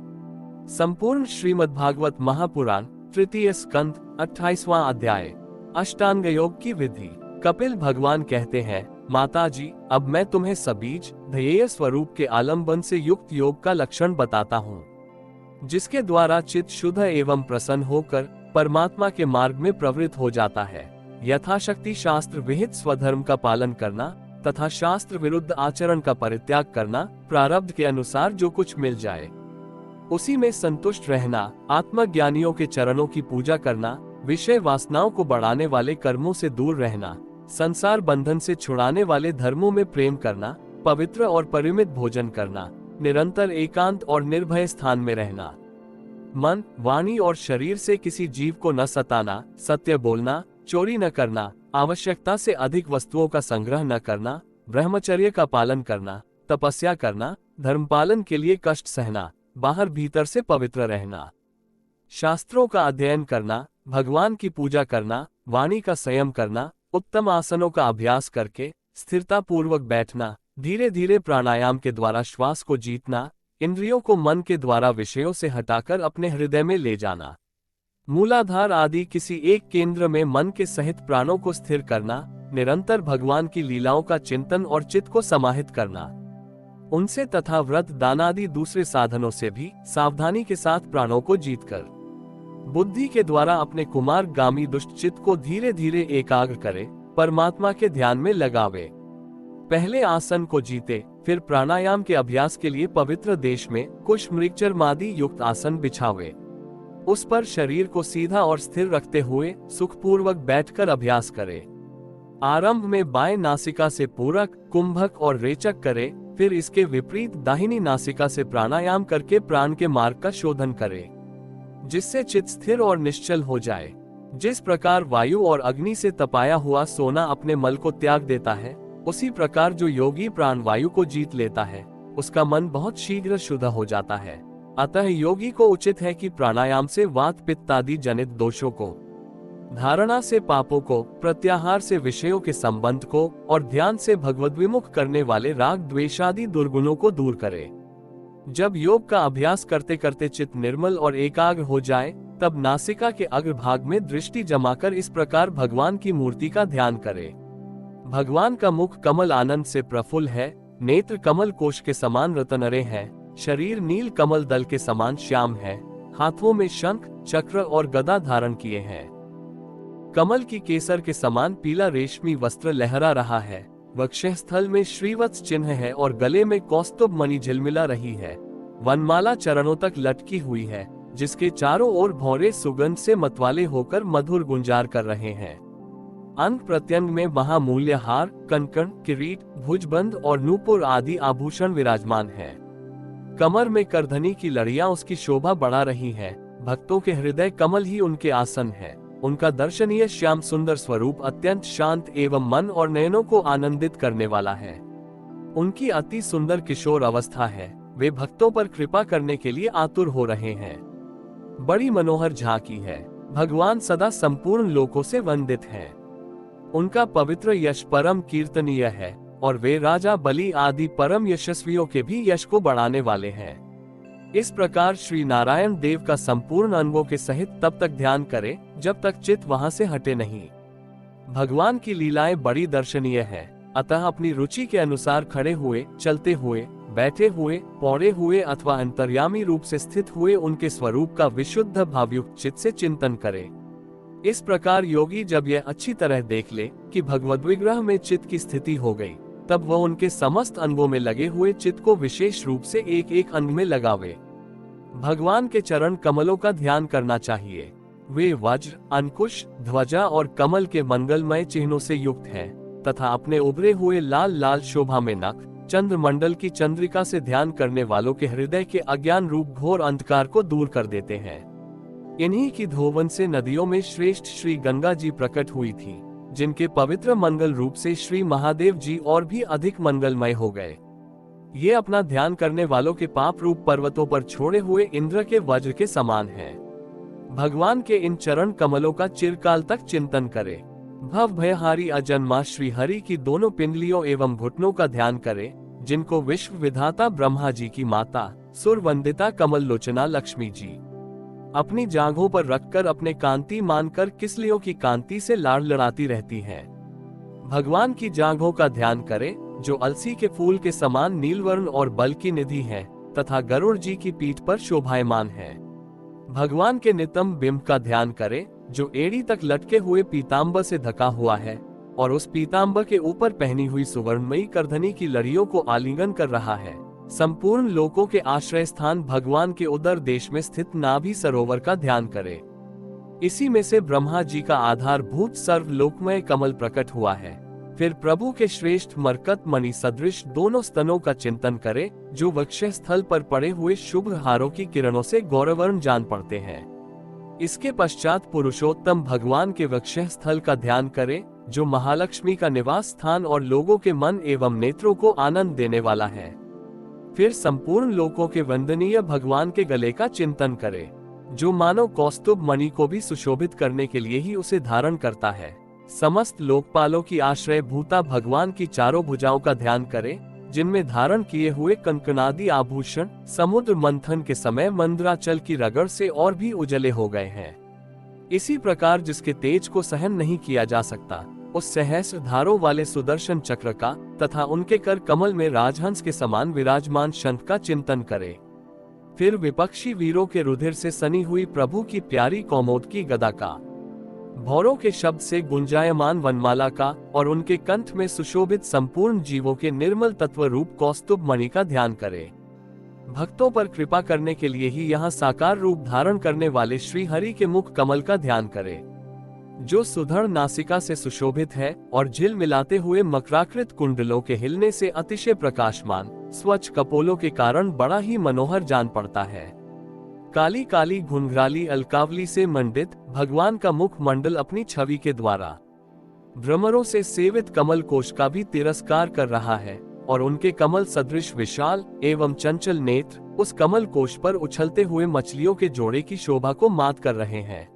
संपूर्ण श्रीमद्भागवत महापुराण तृतीय स्कंद 28वां अध्याय अष्टांग योग की विधि। कपिल भगवान कहते हैं, माता जी, अब मैं तुम्हें सबीज ध्येय स्वरूप के आलम्बन से युक्त योग का लक्षण बताता हूँ, जिसके द्वारा चित्त शुद्ध एवं प्रसन्न होकर परमात्मा के मार्ग में प्रवृत्त हो जाता है। यथाशक्ति शास्त्र विहित स्वधर्म का पालन करना तथा शास्त्र विरुद्ध आचरण का परित्याग करना, प्रारब्ध के अनुसार जो कुछ मिल जाए उसी में संतुष्ट रहना, आत्मज्ञानियों के चरणों की पूजा करना, विषय वासनाओं को बढ़ाने वाले कर्मों से दूर रहना, संसार बंधन से छुड़ाने वाले धर्मों में प्रेम करना, पवित्र और परिमित भोजन करना, निरंतर एकांत और निर्भय स्थान में रहना, मन, वाणी और शरीर से किसी जीव को न सताना, सत्य बोलना, चोरी न करना, आवश्यकता से अधिक वस्तुओं का संग्रह न करना, ब्रह्मचर्य का पालन करना, तपस्या करना, धर्म पालन के लिए कष्ट सहना, बाहर भीतर से पवित्र रहना, शास्त्रों का अध्ययन करना, भगवान की पूजा करना, वाणी का संयम करना, उत्तम आसनों का अभ्यास करके स्थिरता पूर्वक बैठना, धीरे धीरे प्राणायाम के द्वारा श्वास को जीतना, इंद्रियों को मन के द्वारा विषयों से हटाकर अपने हृदय में ले जाना, मूलाधार आदि किसी एक केंद्र में मन के सहित प्राणों को स्थिर करना, निरंतर भगवान की लीलाओं का चिंतन और चित्त को समाहित करना, उनसे तथा व्रत दान आदि दूसरे साधनों से भी सावधानी के साथ प्राणों को जीतकर बुद्धि के द्वारा अपने कुमार्गामी दुष्ट चित्त को धीरे धीरे एकाग्र करे, परमात्मा के ध्यान में लगावे। पहले आसन को जीते, फिर प्राणायाम के अभ्यास के लिए पवित्र देश में कुश मृगचर्मादि युक्त आसन बिछावे। उस पर शरीर को सीधा और स्थिर रखते हुए सुखपूर्वक बैठकर अभ्यास करे। आरंभ में बाएं नासिका से पूरक, कुंभक और रेचक करे, फिर इसके विपरीत दाहिनी नासिका से प्राणायाम करके प्राण के मार्ग का शोधन करे, जिससे चित्त स्थिर और निश्चल हो जाए। जिस प्रकार वायु और अग्नि से तपाया हुआ सोना अपने मल को त्याग देता है, उसी प्रकार जो योगी प्राण वायु को जीत लेता है, उसका मन बहुत शीघ्र शुद्ध हो जाता है। अतः योगी को उचित है कि प्राणायाम से वात पित्त आदि जनित दोषों को, धारणा से पापों को, प्रत्याहार से विषयों के संबंध को और ध्यान से भगवद्विमुख करने वाले राग द्वेषादि दुर्गुणों को दूर करे। जब योग का अभ्यास करते करते चित्त निर्मल और एकाग्र हो जाए, तब नासिका के अग्रभाग में दृष्टि जमाकर इस प्रकार भगवान की मूर्ति का ध्यान करे। भगवान का मुख कमल आनंद से प्रफुल्ल है, नेत्र कमल कोश के समान रत्नरे हैं, शरीर नील कमल दल के समान श्याम है, हाथों में शंख, चक्र और गदा धारण किए हैं। कमल की केसर के समान पीला रेशमी वस्त्र लहरा रहा है, वक्षस्थल में श्रीवत्स चिन्ह है और गले में कौस्तुभ मणि झिलमिला रही है। वनमाला चरणों तक लटकी हुई है, जिसके चारों ओर भौरे सुगंध से मतवाले होकर मधुर गुंजार कर रहे हैं। अंग प्रत्यंग में महामूल्य हार, कंकण, किरीट, भुजबंद और नूपुर आदि आभूषण विराजमान हैं। कमर में करधनी की लड़ियां उसकी शोभा बढ़ा रही हैं। भक्तों के हृदय कमल ही उनके आसन है। उनका दर्शनीय श्याम सुंदर स्वरूप अत्यंत शांत एवं मन और नयनों को आनंदित करने वाला है। उनकी अति सुंदर किशोर अवस्था है, वे भक्तों पर कृपा करने के लिए आतुर हो रहे हैं। बड़ी मनोहर झांकी है, भगवान सदा संपूर्ण लोकों से वंदित हैं। उनका पवित्र यश परम कीर्तनीय है और वे राजा बलि आदि परम यशस्वियों के भी यश को बढ़ाने वाले हैं। इस प्रकार श्री नारायण देव का संपूर्ण अनुभव के सहित तब तक ध्यान करें जब तक चित्त वहां से हटे नहीं। भगवान की लीलाएं बड़ी दर्शनीय है, अतः अपनी रुचि के अनुसार खड़े हुए, चलते हुए, बैठे हुए, पौड़े हुए अथवा अंतर्यामी रूप से स्थित हुए उनके स्वरूप का विशुद्ध भावयुक्त चित्त से चिंतन करें। इस प्रकार योगी जब यह अच्छी तरह देख ले कि भगवद विग्रह में चित्त की स्थिति हो गई, तब वह उनके समस्त अंगों में लगे हुए चित्त को विशेष रूप से एक एक अंग में लगावे। भगवान के चरण कमलों का ध्यान करना चाहिए। वे वज्र, अंकुश, ध्वजा और कमल के मंगलमय चिन्हों से युक्त हैं तथा अपने उभरे हुए लाल लाल शोभा में नख चंद्रमंडल की चंद्रिका से ध्यान करने वालों के हृदय के अज्ञान रूप घोर अंधकार को दूर कर देते हैं। इन्हीं की धोवन से नदियों में श्रेष्ठ श्री गंगा जी प्रकट हुई थी, जिनके पवित्र मंगल रूप से श्री महादेव जी और भी अधिक मंगलमय हो गए। ये अपना ध्यान करने वालों के पाप रूप पर्वतों पर छोड़े हुए इंद्र के वज्र के समान हैं। भगवान के इन चरण कमलों का चिरकाल तक चिंतन करें। भव भयहारी अजन्मा श्री हरि की दोनों पिंडलियों एवं घुटनों का ध्यान करें, जिनको विश्व विधाता ब्रह्मा जी की माता सुर वंदिता कमल लोचना लक्ष्मी जी अपनी जांघों पर रखकर अपने कांति मानकर किसलियों की कांति से लाड़ लड़ाती रहती हैं। भगवान की जांघों का ध्यान करें, जो अलसी के फूल के समान नीलवर्ण और बल की निधि है तथा गरुड़ जी की पीठ पर शोभायमान है। भगवान के नितंब बिंब का ध्यान करें, जो एड़ी तक लटके हुए पीतांबर से ढका हुआ है और उस पीतांबर के ऊपर पहनी हुई सुवर्णमयी करधनी की लड़ियों को आलिंगन कर रहा है। संपूर्ण लोकों के आश्रय स्थान भगवान के उदर देश में स्थित नाभि सरोवर का ध्यान करें। इसी में से ब्रह्मा जी का आधारभूत सर्वलोकमय कमल प्रकट हुआ है। फिर प्रभु के श्रेष्ठ मरकत मणि सदृश दोनों स्तनों का चिंतन करें, जो वक्षस्थल स्थल पर पड़े हुए शुभ हारों की किरणों से गौरवर्ण जान पड़ते हैं। इसके पश्चात पुरुषोत्तम भगवान के वक्षस्थल स्थल का ध्यान करें, जो महालक्ष्मी का निवास स्थान और लोगों के मन एवं नेत्रों को आनंद देने वाला है। फिर संपूर्ण लोकों के वंदनीय भगवान के गले का चिंतन करें, जो मानव कौस्तुभ मणि को भी सुशोभित करने के लिए ही उसे धारण करता है। समस्त लोकपालों की आश्रय भूता भगवान की चारों भुजाओं का ध्यान करें, जिनमें धारण किए हुए कंकणादि आभूषण समुद्र मंथन के समय मंद्राचल की रगड़ से और भी उजले हो गए हैं। इसी प्रकार जिसके तेज को सहन नहीं किया जा सकता, उस सहस्र धारों वाले सुदर्शन चक्र का तथा उनके कर कमल में राजहंस के समान विराजमान शंख का चिंतन करें। फिर विपक्षी वीरों के रुधिर से सनी हुई प्रभु की प्यारी कौमोद की गदा का, भौरों के शब्द से गुंजायमान वनमाला का और उनके कंठ में सुशोभित संपूर्ण जीवों के निर्मल तत्व रूप कौस्तुभ मणि का ध्यान करें। भक्तों पर कृपा करने के लिए ही यहाँ साकार रूप धारण करने वाले श्री हरि के मुख कमल का ध्यान करें, जो सुधड़ नासिका से सुशोभित है और झिल मिलाते हुए मकराकृत कुंडलों के हिलने से अतिशय प्रकाशमान स्वच्छ कपोलों के कारण बड़ा ही मनोहर जान पड़ता है। काली काली घुंघराली अलकावली से मंडित भगवान का मुख मंडल अपनी छवि के द्वारा भ्रमरों से सेवित कमल कोश का भी तिरस्कार कर रहा है और उनके कमल सदृश विशाल एवं चंचल नेत्र उस कमल कोश पर उछलते हुए मछलियों के जोड़े की शोभा को मात कर रहे हैं।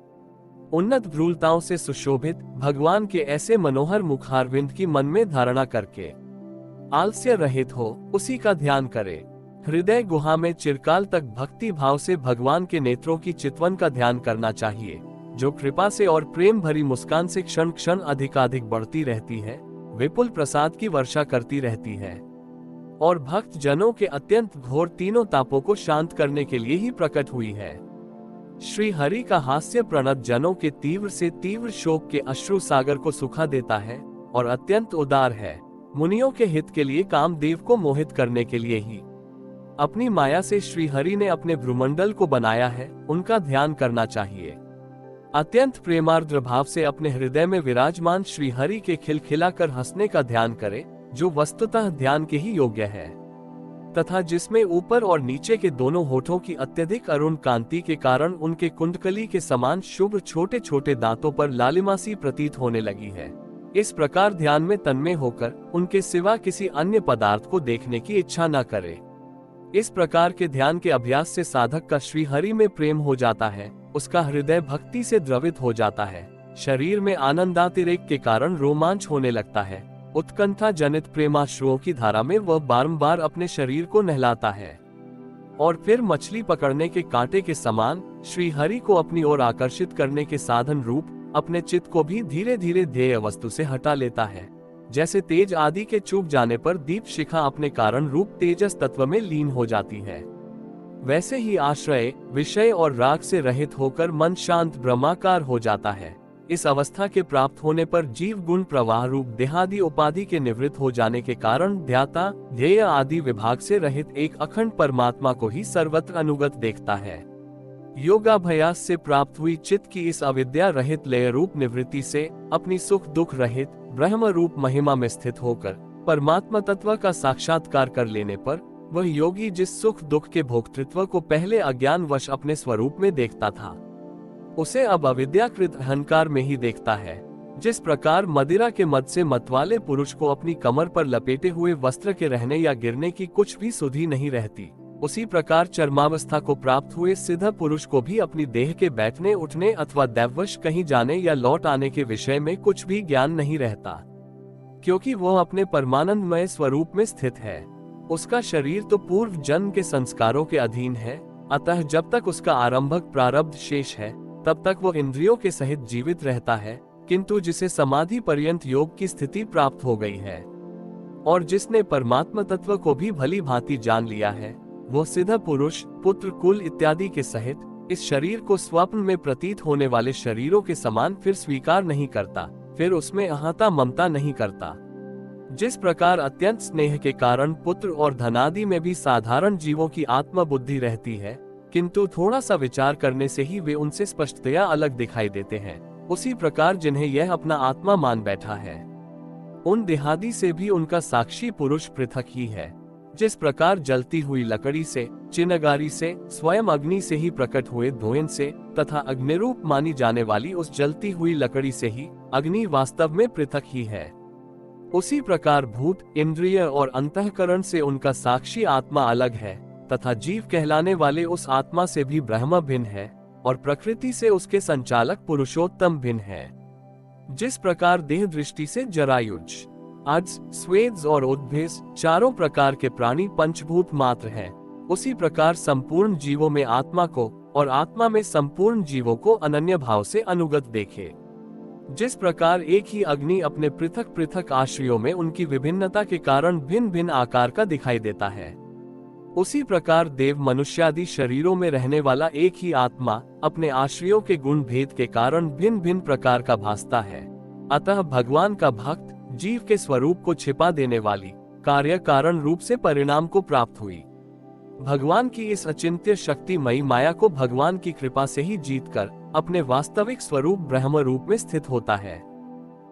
उन्नत भ्रूलताओं से सुशोभित भगवान के ऐसे मनोहर मुखारविंद की मन में धारणा करके आलस्य रहित हो उसी का ध्यान करे। हृदय गुहा में चिरकाल तक भक्ति भाव से भगवान के नेत्रों की चितवन का ध्यान करना चाहिए, जो कृपा से और प्रेम भरी मुस्कान से क्षण क्षण अधिकाधिक बढ़ती रहती है, विपुल प्रसाद की वर्षा करती रहती है और भक्त जनों के अत्यंत घोर तीनों तापों को शांत करने के लिए ही प्रकट हुई है। श्री हरि का हास्य प्रणत जनों के तीव्र से तीव्र शोक के अश्रु सागर को सुखा देता है और अत्यंत उदार है। मुनियों के हित के लिए कामदेव को मोहित करने के लिए ही अपनी माया से श्री हरि ने अपने भ्रूमंडल को बनाया है, उनका ध्यान करना चाहिए। अत्यंत प्रेमार्द्र भाव से अपने हृदय में विराजमान श्री हरि के खिलखिलाकर हंसने का ध्यान करें, जो वस्तुतः ध्यान के ही योग्य है। तथा जिसमें ऊपर और नीचे के दोनों होठों की अत्यधिक अरुण कांति के कारण उनके कुंडकली के समान शुभ्र छोटे छोटे दांतों पर लालिमासी प्रतीत होने लगी है। इस प्रकार ध्यान में तन्मय होकर उनके सिवा किसी अन्य पदार्थ को देखने की इच्छा न करे। इस प्रकार के ध्यान के अभ्यास से साधक का श्री हरि में प्रेम हो जाता है, उसका हृदय भक्ति से द्रवित हो जाता है, शरीर में आनंदातिरेक के कारण रोमांच होने लगता है, उत्कंठा जनित प्रेमाश्रुओं की धारा में वह बारंबार अपने शरीर को नहलाता है और फिर मछली पकड़ने के कांटे के समान श्री हरि को अपनी ओर आकर्षित करने के साधन रूप अपने चित्त को भी धीरे धीरे ध्येय वस्तु से हटा लेता है। जैसे तेज आदि के चूक जाने पर दीप शिखा अपने कारण रूप तेजस तत्व में लीन हो जाती है, वैसे ही आश्रय विषय और राग से रहित होकर मन शांत ब्रह्माकार हो जाता है। इस अवस्था के प्राप्त होने पर जीव गुण प्रवाह रूप देहादि उपाधि के निवृत्त हो जाने के कारण ध्याता ध्येय आदि विभाग से रहित एक अखंड परमात्मा को ही सर्वत्र अनुगत देखता है। योगाभ्यास से प्राप्त हुई चित्त की इस अविद्या रहित लय रूप निवृत्ति से अपनी सुख दुख रहित ब्रह्म रूप महिमा में स्थित होकर परमात्मा तत्व का साक्षात्कार कर लेने पर वह योगी जिस सुख दुख के भोक्तृत्व को पहले अज्ञानवश अपने स्वरूप में देखता था, उसे अब अविद्याकृत अहंकार में ही देखता है। जिस प्रकार मदिरा के मद से मतवाले पुरुष को अपनी कमर पर लपेटे हुए वस्त्र के रहने या गिरने की कुछ भी सुधि नहीं रहती, उसी प्रकार चरमावस्था को प्राप्त हुए सिद्ध पुरुष को भी अपनी देह के बैठने उठने अथवा दैववश कहीं जाने या लौट आने के विषय में कुछ भी ज्ञान नहीं रहता, क्योंकि वह अपने परमानंदमय स्वरूप में स्थित है। उसका शरीर तो पूर्व जन्म के संस्कारों के अधीन है, अतः जब तक उसका आरंभक प्रारब्ध शेष है तब तक वो इंद्रियों के सहित जीवित रहता है, किंतु जिसे समाधि पर्यंत योग की स्थिति प्राप्त हो गई है और जिसने परमात्मा तत्व को भी भली भांति जान लिया है, वो सिद्ध पुरुष पुत्र कुल इत्यादि के सहित इस शरीर को स्वप्न में प्रतीत होने वाले शरीरों के समान फिर स्वीकार नहीं करता, फिर उसमें अहंता ममता नहीं करता। जिस प्रकार अत्यंत स्नेह के कारण पुत्र और धनादि में भी साधारण जीवों की आत्मा बुद्धि रहती है, किंतु थोड़ा सा विचार करने से ही वे उनसे स्पष्टतया अलग दिखाई देते हैं, उसी प्रकार जिन्हें यह अपना आत्मा मान बैठा है, उन देहादि से भी उनका साक्षी पुरुष पृथक ही है। जिस प्रकार जलती हुई लकड़ी से, चिनगारी से, स्वयं अग्नि से ही प्रकट हुए धुएं से तथा अग्निरूप मानी जाने वाली उस जलती हुई लकड़ी से ही अग्नि वास्तव में पृथक ही है, उसी प्रकार भूत इंद्रिय और अंतःकरण से उनका साक्षी आत्मा अलग है तथा जीव कहलाने वाले उस आत्मा से भी ब्रह्म भिन्न है और प्रकृति से उसके संचालक पुरुषोत्तम भिन्न है। जिस प्रकार देह दृष्टि से जरायुज, अज, स्वेद और उद्भिज चारों प्रकार के प्राणी पंचभूत मात्र हैं, उसी प्रकार संपूर्ण जीवों में आत्मा को और आत्मा में संपूर्ण जीवों को अनन्य भाव से अनुगत देखे। जिस प्रकार एक ही अग्नि अपने पृथक पृथक आश्रयों में उनकी विभिन्नता के कारण भिन्न भिन्न आकार का दिखाई देता है, उसी प्रकार देव मनुष्यादि शरीरों में रहने वाला एक ही आत्मा अपने आश्रयों के गुण भेद के कारण भिन्न भिन्न प्रकार का भासता है। अतः भगवान का भक्त जीव के स्वरूप को छिपा देने वाली कार्य कारण रूप से परिणाम को प्राप्त हुई। भगवान की इस अचिंत्य शक्तिमयी माया को भगवान की कृपा से ही जीतकर अपने वास्तविक स्वरूप ब्रह्म रूप में स्थित होता है।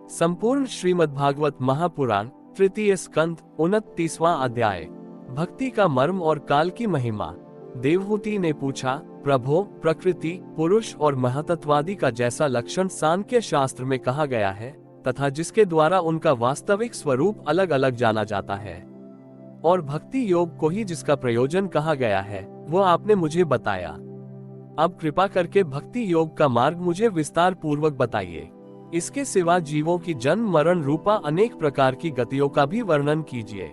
संपूर्ण श्रीमद्भागवत महापुराण तृतीय स्कंध 29वां अध्याय। भक्ति का मर्म और काल की महिमा। देवहूति ने पूछा, प्रभो, प्रकृति, पुरुष और महतत्वादि का जैसा लक्षण सांख्य शास्त्र में कहा गया है तथा जिसके द्वारा उनका वास्तविक स्वरूप अलग अलग जाना जाता है, और भक्ति योग को ही जिसका प्रयोजन कहा गया है, वो आपने मुझे बताया। अब कृपा करके भक्ति योग का मार्ग मुझे विस्तार पूर्वक बताइए। इसके सिवा जीवों की जन्म मरण रूपा अनेक प्रकार की गतियों का भी वर्णन कीजिए,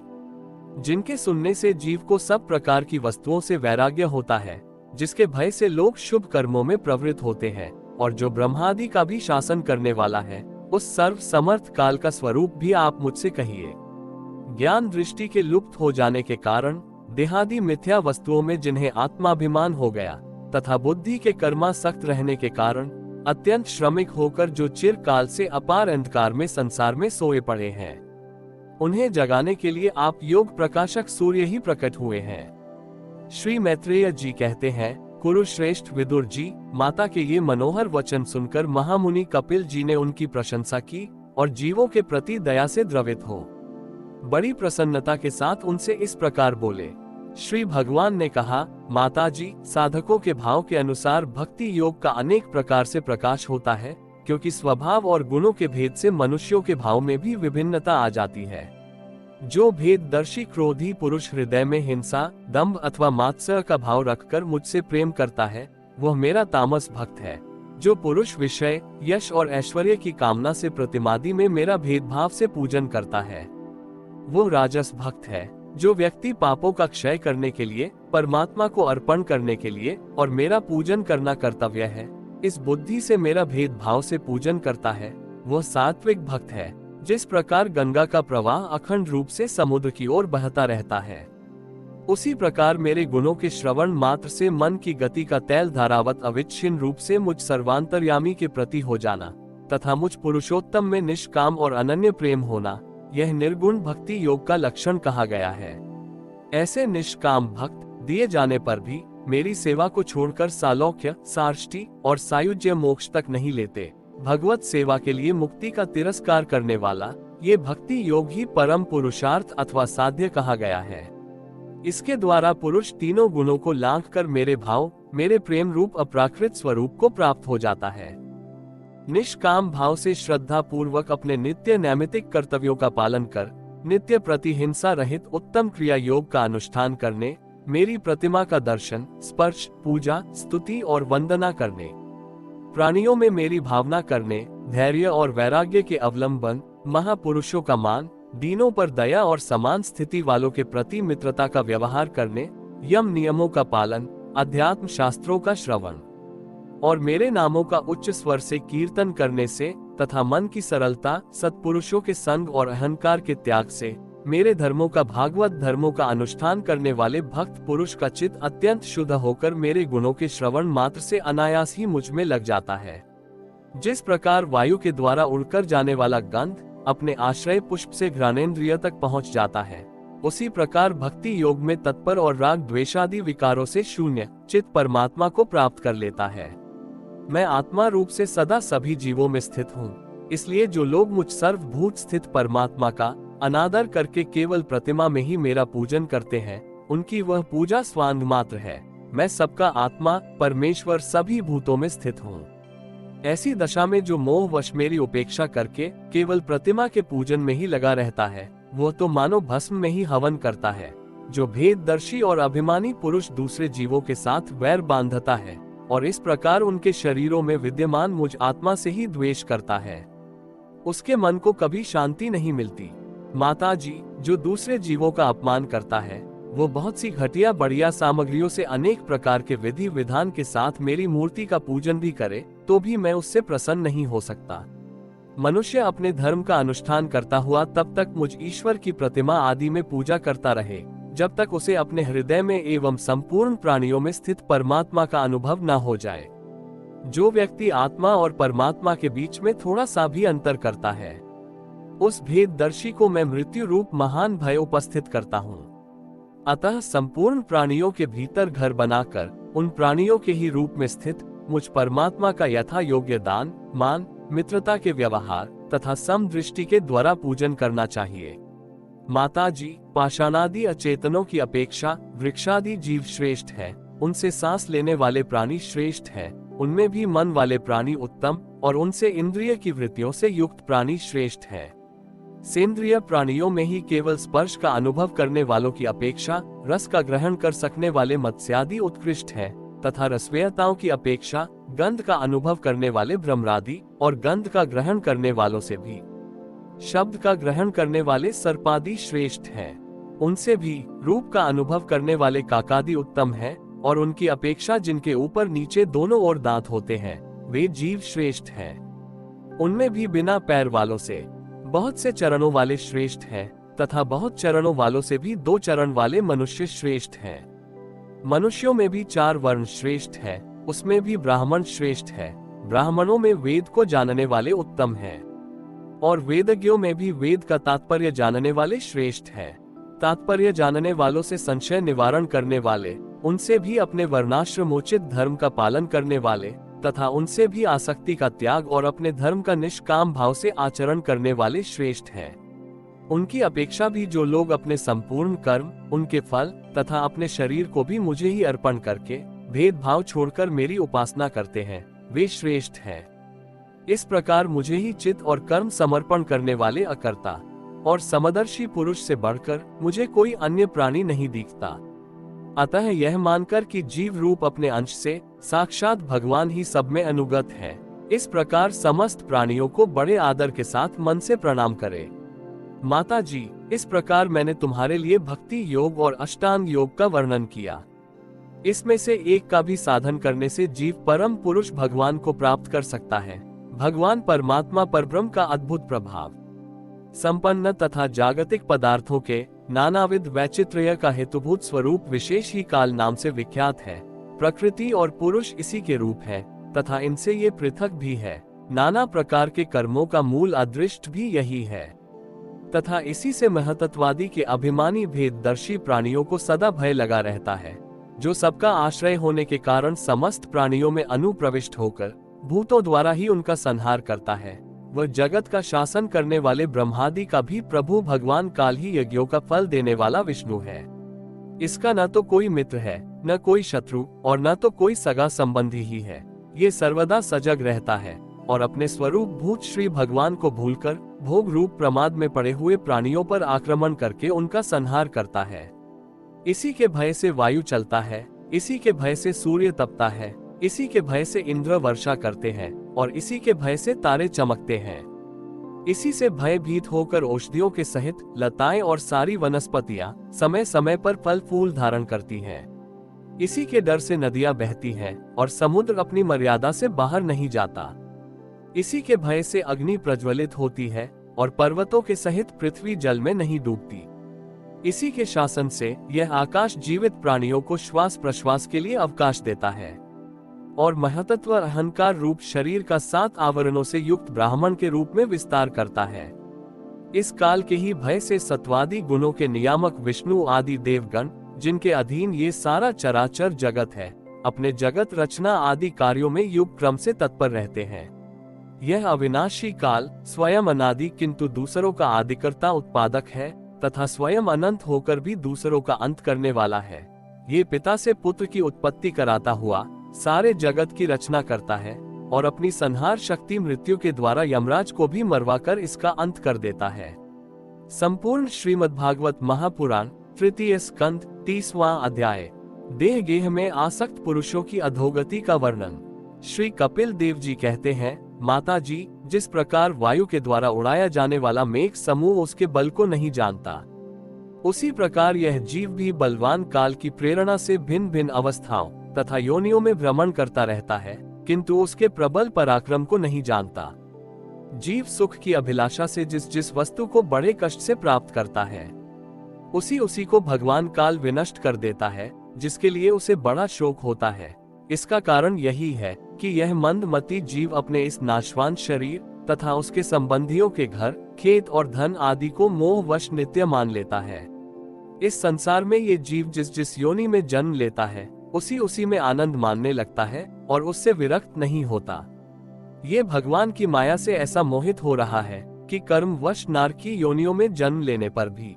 जिनके सुनने से जीव को सब प्रकार की वस्तुओं से वैराग्य होता है, जिसके भय से लोग शुभ कर्मों में प्रवृत्त होते हैं, और जो ब्रह्मादि का भी शासन करने वाला है, उस सर्व समर्थ काल का स्वरूप भी आप मुझसे कहिए। ज्ञान दृष्टि के लुप्त हो जाने के कारण देहादि मिथ्या वस्तुओं में जिन्हें आत्माभिमान हो गया तथा बुद्धि के कर्मासक्त रहने के कारण अत्यंत श्रमिक होकर जो चिरकाल से अपार अंधकार में संसार में सोए पड़े हैं, उन्हें जगाने के लिए आप योग प्रकाशक सूर्य ही प्रकट हुए हैं। श्री मैत्रेय जी कहते हैं, कुरुश्रेष्ठ विदुर जी, माता के ये मनोहर वचन सुनकर महामुनि कपिल जी ने उनकी प्रशंसा की और जीवों के प्रति दया से द्रवित हो बड़ी प्रसन्नता के साथ उनसे इस प्रकार बोले, श्री भगवान ने कहा, माताजी, साधकों के भाव के अनुसार भक्ति योग का अनेक प्रकार से प्रकाश होता है, क्योंकि स्वभाव और गुणों के भेद से मनुष्यों के भाव में भी विभिन्नता आ जाती है। जो भेददर्शी क्रोधी पुरुष हृदय में हिंसा, दंभ अथवा मात्सर्य का भाव रखकर मुझसे प्रेम करता है, वह मेरा तामस भक्त है। जो पुरुष विषय, यश और ऐश्वर्य की कामना से प्रतिमादि में मेरा भेदभाव से पूजन करता है, वो राजस भक्त है। जो व्यक्ति पापों का क्षय करने के लिए, परमात्मा को अर्पण करने के लिए और मेरा पूजन करना कर्तव्य है, इस बुद्धि से मेरा भेदभाव से पूजन करता है, वह सात्विक भक्त है। जिस प्रकार गंगा का प्रवाह अखंड रूप से समुद्र की ओर बहता रहता है, उसी प्रकार मेरे गुणों के श्रवण मात्र से मन की गति का तैल धारावत अविच्छिन्न रूप से मुझ सर्वांतर्यामी के प्रति हो जाना तथा मुझ पुरुषोत्तम में निष्काम और अनन्य प्रेम होना, यह निर्गुण भक्ति योग का लक्षण कहा गया है। ऐसे निष्काम भक्त दिए जाने पर भी मेरी सेवा को छोड़कर सालोक्य, सार्ष्टि और सायुज्य मोक्ष तक नहीं लेते। भगवत सेवा के लिए मुक्ति का तिरस्कार करने वाला ये भक्ति योग ही परम पुरुषार्थ अथवा साध्य कहा गया है। इसके द्वारा पुरुष तीनों गुणों को लांघ कर मेरे भाव, मेरे प्रेम रूप अप्राकृत स्वरूप को प्राप्त हो जाता है। निष्काम भाव से श्रद्धा पूर्वक अपने नित्य नैमित्तिक कर्तव्यों का पालन कर नित्य प्रतिहिंसा रहित उत्तम क्रिया योग का अनुष्ठान करने, मेरी प्रतिमा का दर्शन, स्पर्श, पूजा, स्तुति और वंदना करने, प्राणियों में मेरी भावना करने, धैर्य और वैराग्य के अवलंबन, महापुरुषों का मान, दीनों पर दया और समान स्थिति वालों के प्रति मित्रता का व्यवहार करने, यम नियमों का पालन, अध्यात्म शास्त्रों का श्रवण और मेरे नामों का उच्च स्वर से कीर्तन करने से तथा मन की सरलता, सत्पुरुषों के संग और अहंकार के त्याग से मेरे धर्मों का, भागवत धर्मों का अनुष्ठान करने वाले भक्त पुरुष का चित्त अत्यंत शुद्ध होकर मेरे गुणों के श्रवण मात्र से अनायास ही मुझ में लग जाता है। जिस प्रकार वायु के द्वारा उड़कर जाने वाला गंध अपने आश्रय पुष्प से घ्राणेन्द्रिय तक पहुंच जाता है, उसी प्रकार भक्ति योग में तत्पर और राग द्वेषादि विकारों से शून्य चित्त परमात्मा को प्राप्त कर लेता है। मैं आत्मा रूप से सदा सभी जीवों में स्थित हूँ, इसलिए जो लोग मुझ सर्वभूत स्थित परमात्मा का अनादर करके केवल प्रतिमा में ही मेरा पूजन करते हैं, उनकी वह पूजा स्वांग मात्र है। मैं सबका आत्मा, परमेश्वर सभी भूतों में स्थित हूँ। ऐसी दशा में जो मोहवश मेरी उपेक्षा करके केवल प्रतिमा के पूजन में ही लगा रहता है, वह तो मानो भस्म में ही हवन करता है। जो भेददर्शी और अभिमानी पुरुष दूसरे जीवों के साथ वैर बांधता है और इस प्रकार उनके शरीरों में विद्यमान मुझ आत्मा से ही द्वेष करता है, उसके मन को कभी शांति नहीं मिलती। माताजी, जो दूसरे जीवों का अपमान करता है, वो बहुत सी घटिया बढ़िया सामग्रियों से अनेक प्रकार के विधि विधान के साथ मेरी मूर्ति का पूजन भी करे तो भी मैं उससे प्रसन्न नहीं हो सकता। मनुष्य अपने धर्म का अनुष्ठान करता हुआ तब तक मुझ ईश्वर की प्रतिमा आदि में पूजा करता रहे, जब तक उसे अपने हृदय में एवं संपूर्ण प्राणियों में स्थित परमात्मा का अनुभव न हो जाए। जो व्यक्ति आत्मा और परमात्मा के बीच में थोड़ा सा भी अंतर करता है, उस भेददर्शी को मैं मृत्यु रूप महान भय उपस्थित करता हूँ। अतः संपूर्ण प्राणियों के भीतर घर बनाकर उन प्राणियों के ही रूप में स्थित मुझ परमात्मा का यथा योग्य दान, मान, मित्रता के व्यवहार तथा समदृष्टि के द्वारा पूजन करना चाहिए। माताजी, पाषाणादि अचेतनों की अपेक्षा वृक्षादि जीव श्रेष्ठ है, उनसे सांस लेने वाले प्राणी श्रेष्ठ है, उनमें भी मन वाले प्राणी उत्तम और उनसे इंद्रिय की वृत्तियों से युक्त प्राणी श्रेष्ठ है। सेंद्रिय प्राणियों में ही केवल स्पर्श का अनुभव करने वालों की अपेक्षा रस का ग्रहण कर सकने वाले मत्स्यादि उत्कृष्ट है तथा रसवेयताओं की अपेक्षा गंध का अनुभव करने वाले ब्रह्मादि और गंध का ग्रहण करने वालों से भी शब्द का ग्रहण करने वाले सर्पादि श्रेष्ठ हैं। उनसे भी रूप का अनुभव करने वाले काकादि उत्तम है और उनकी अपेक्षा जिनके ऊपर नीचे दोनों ओर दांत होते हैं, वे जीव श्रेष्ठ हैं। उनमें भी बिना पैर वालों से बहुत से चरणों वाले श्रेष्ठ हैं तथा बहुत चरणों वालों से भी 2 चरण वाले मनुष्य श्रेष्ठ हैं। मनुष्यों में भी 4 वर्ण श्रेष्ठ है, उसमें भी ब्राह्मण श्रेष्ठ है। ब्राह्मणों में वेद को जानने वाले उत्तम हैं और वेदज्ञों में भी वेद का तात्पर्य जानने वाले श्रेष्ठ हैं। तात्पर्य जानने वालों से संशय निवारण करने वाले, उनसे भी अपने वर्णाश्रमोचित धर्म का पालन करने वाले तथा उनसे भी आसक्ति का त्याग और अपने धर्म का निष्काम भाव से आचरण करने वाले श्रेष्ठ हैं। उनकी अपेक्षा भी जो लोग अपने संपूर्ण कर्म, उनके फल तथा अपने शरीर को भी मुझे ही अर्पण करके भेदभाव छोड़कर मेरी उपासना करते हैं, वे श्रेष्ठ हैं। इस प्रकार मुझे ही चित्त और कर्म समर्पण करने वाले अकर्ता और समदर्शी पुरुष से बढ़कर मुझे कोई अन्य प्राणी नहीं दिखता। अतः यह मानकर कि जीव रूप अपने अंश से साक्षात भगवान ही सब में अनुगत है, इस प्रकार समस्त प्राणियों को बड़े आदर के साथ मन से प्रणाम करें। माता जी, इस प्रकार मैंने तुम्हारे लिए भक्ति योग और अष्टांग योग का वर्णन किया। इसमें से एक का भी साधन करने से जीव परम पुरुष भगवान को प्राप्त कर सकता है। भगवान परमात्मा परब्रह्म का अद्भुत प्रभाव संपन्न तथा जागतिक पदार्थों के नानाविध वैचित्र्य का हेतुभूत स्वरूप विशेष ही काल नाम से विख्यात है। प्रकृति और पुरुष इसी के रूप है तथा इनसे ये पृथक भी है। नाना प्रकार के कर्मों का मूल अदृष्ट भी यही है तथा इसी से महतत्वादी के अभिमानी भेददर्शी प्राणियों को सदा भय लगा रहता है, जो सबका आश्रय होने के कारण समस्त प्राणियों में अनुप्रविष्ट होकर भूतों द्वारा ही उनका संहार करता है। वह जगत का शासन करने वाले ब्रह्मादि का भी प्रभु भगवान काल ही यज्ञों का फल देने वाला विष्णु है। इसका न तो कोई मित्र है, न कोई शत्रु और न तो कोई सगा संबंधी ही है। ये सर्वदा सजग रहता है और अपने स्वरूप भूत श्री भगवान को भूलकर भोग रूप प्रमाद में पड़े हुए प्राणियों पर आक्रमण करके उनका संहार करता है। इसी के भय से वायु चलता है, इसी के भय से सूर्य तपता है, इसी के भय से इंद्र वर्षा करते हैं और इसी के भय से तारे चमकते हैं। इसी से भयभीत होकर औषधियों के सहित लताएं और सारी वनस्पतियां समय समय पर फल फूल धारण करती हैं। इसी के डर से नदियां बहती हैं और समुद्र अपनी मर्यादा से बाहर नहीं जाता। इसी के भय से अग्नि प्रज्वलित होती है और पर्वतों के सहित पृथ्वी जल में नहीं डूबती। इसी के शासन से यह आकाश जीवित प्राणियों को श्वास प्रश्वास के लिए अवकाश देता है और महतत्व अहंकार रूप शरीर का 7 आवरणों से युक्त ब्राह्मण के रूप में विस्तार करता है। इस काल के ही भय से सत्वादी गुणों के नियामक विष्णु आदि देवगण, जिनके अधीन ये सारा चराचर जगत है, अपने जगत रचना आदि कार्यों में युग क्रम से तत्पर रहते हैं। यह अविनाशी काल स्वयं अनादि किंतु दूसरों का आदिकर्ता उत्पादक है तथा स्वयं अनंत होकर भी दूसरों का अंत करने वाला है। ये पिता से पुत्र की उत्पत्ति कराता हुआ सारे जगत की रचना करता है और अपनी संहार शक्ति मृत्यु के द्वारा यमराज को भी मरवाकर इसका अंत कर देता है। संपूर्ण श्रीमद्भागवत महापुराण तृतीय स्कंद 30वां अध्याय। देह गेह में आसक्त पुरुषों की अधोगति का वर्णन। श्री कपिल देव जी कहते हैं, माता जी, जिस प्रकार वायु के द्वारा उड़ाया जाने वाला मेघ समूह उसके बल को नहीं जानता, उसी प्रकार यह जीव भी बलवान काल की प्रेरणा से भिन्न भिन्न अवस्थाओं तथा योनियों में भ्रमण करता रहता है, किंतु उसके प्रबल पराक्रम को नहीं जानता। जीव सुख की अभिलाषा से जिस जिस वस्तु को बड़े कष्ट से प्राप्त करता है, उसी उसी को भगवान काल विनष्ट कर देता है, जिसके लिए उसे बड़ा शोक होता है। इसका कारण यही है कि यह मंदमती जीव अपने इस नाशवान शरीर तथा उसके संबंधियों के घर, खेत और धन आदि को मोहवश नित्य मान लेता है। इस संसार में ये जीव जिस जिस योनि में जन्म लेता है, उसी उसी में आनंद मानने लगता है और उससे विरक्त नहीं होता। ये भगवान की माया से ऐसा मोहित हो रहा है कि कर्मवश नारकी योनियों में जन्म लेने पर भी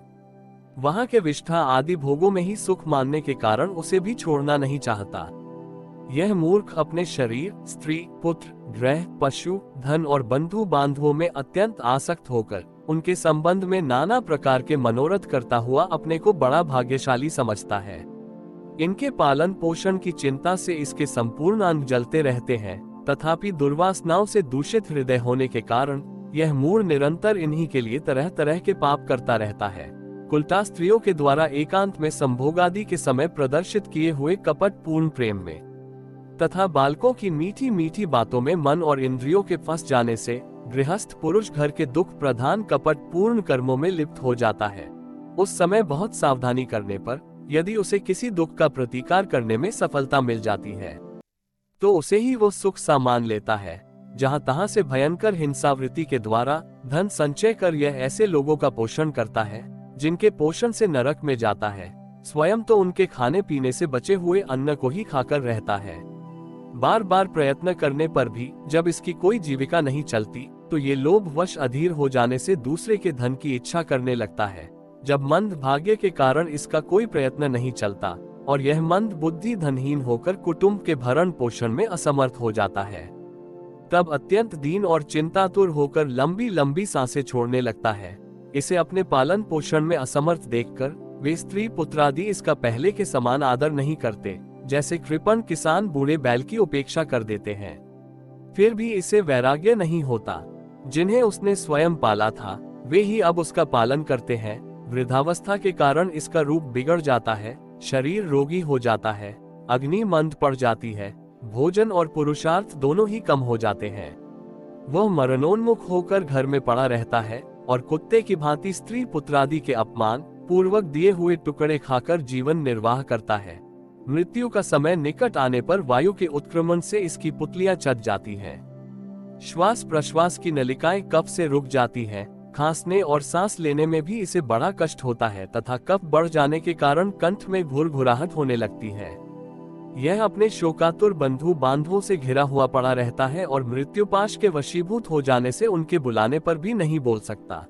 वहां के विष्ठा आदि भोगों में ही सुख मानने के कारण उसे भी छोड़ना नहीं चाहता। यह मूर्ख अपने शरीर, स्त्री, पुत्र, ग्रह, पशु, धन और बंधु बांधवों में अत्यंत आसक्त होकर उनके संबंध में नाना प्रकार के मनोरथ करता हुआ अपने को बड़ा भाग्यशाली समझता है। इनके पालन पोषण की चिंता से इसके संपूर्ण अंग जलते रहते हैं, तथापि दुर्वासनाओं से दूषित हृदय होने के कारण यह मूढ़ निरंतर इन्हीं के लिए तरह तरह के पाप करता रहता है। कुलटा स्त्रियों के द्वारा एकांत में संभोगादि के समय प्रदर्शित किए हुए कपट पूर्ण प्रेम में तथा बालकों की मीठी मीठी बातों में मन और इंद्रियों के फंस जाने से गृहस्थ पुरुष घर के दुख प्रधान कपट पूर्ण कर्मों में लिप्त हो जाता है। उस समय बहुत सावधानी करने पर यदि उसे किसी दुख का प्रतिकार करने में सफलता मिल जाती है, तो उसे ही वो सुख सा मान लेता है। जहां तहां से भयंकर हिंसावृत्ति के द्वारा धन संचय कर यह ऐसे लोगों का पोषण करता है जिनके पोषण से नरक में जाता है, स्वयं तो उनके खाने पीने से बचे हुए अन्न को ही खाकर रहता है। बार बार प्रयत्न करने पर भी जब इसकी कोई जीविका नहीं चलती, तो ये लोभवश अधीर हो जाने से दूसरे के धन की इच्छा करने लगता है। जब मंद भाग्य के कारण इसका कोई प्रयत्न नहीं चलता और यह मंद बुद्धि धनहीन होकर कुटुंब के भरण पोषण में असमर्थ हो जाता है, तब अत्यंत दीन और चिंतातुर होकर लंबी लंबी सांसें छोड़ने लगता है। इसे अपने पालन पोषण में असमर्थ देखकर वे स्त्री पुत्रादि इसका पहले के समान आदर नहीं करते, जैसे कृपण किसान बूढ़े बैल की उपेक्षा कर देते हैं। फिर भी इसे वैराग्य नहीं होता। जिन्हें उसने स्वयं पाला था वे ही अब उसका पालन करते हैं। वृद्धावस्था के कारण इसका रूप बिगड़ जाता है, शरीर रोगी हो जाता है, अग्नि मंद पड़ जाती है, भोजन और पुरुषार्थ दोनों ही कम हो जाते हैं। वह मरणोन्मुख होकर घर में पड़ा रहता है और कुत्ते की भांति स्त्री पुत्रादि के अपमान पूर्वक दिए हुए टुकड़े खाकर जीवन निर्वाह करता है। मृत्यु का समय निकट आने पर वायु के उत्क्रमण से इसकी पुतलियां चट जाती हैं। श्वास प्रश्वास की नलिकाएं कफ से रुक जाती हैं। खांसने और सांस लेने में भी इसे बड़ा कष्ट होता है तथा कफ बढ़ जाने के कारण कंठ में घुरघुराहट होने लगती है। यह अपने शोकातुर बंधु बांधवों से घिरा हुआ पड़ा रहता है और मृत्युपाश के वशीभूत हो जाने से उनके बुलाने पर भी नहीं बोल सकता।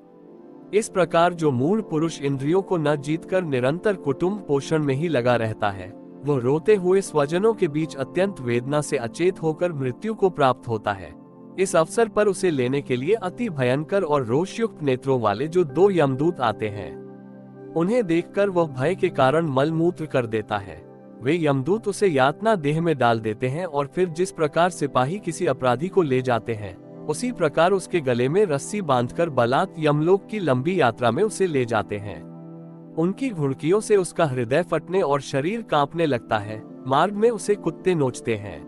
इस प्रकार जो मूढ़ पुरुष इंद्रियों को न जीतकर निरंतर कुटुंब पोषण में ही लगा रहता है, वो रोते हुए स्वजनों के बीच अत्यंत वेदना से अचेत होकर मृत्यु को प्राप्त होता है। इस अवसर पर उसे लेने के लिए अति भयंकर और रोषयुक्त नेत्रों वाले जो 2 यमदूत आते हैं, उन्हें देखकर वह भय के कारण मलमूत्र कर देता है। वे यमदूत उसे यातना देह में डाल देते हैं और फिर जिस प्रकार सिपाही किसी अपराधी को ले जाते हैं, उसी प्रकार उसके गले में रस्सी बांधकर बलात् यमलोक की लंबी यात्रा में उसे ले जाते हैं। उनकी घुड़कियों से उसका हृदय फटने और शरीर कांपने लगता है। मार्ग में उसे कुत्ते नोचते हैं।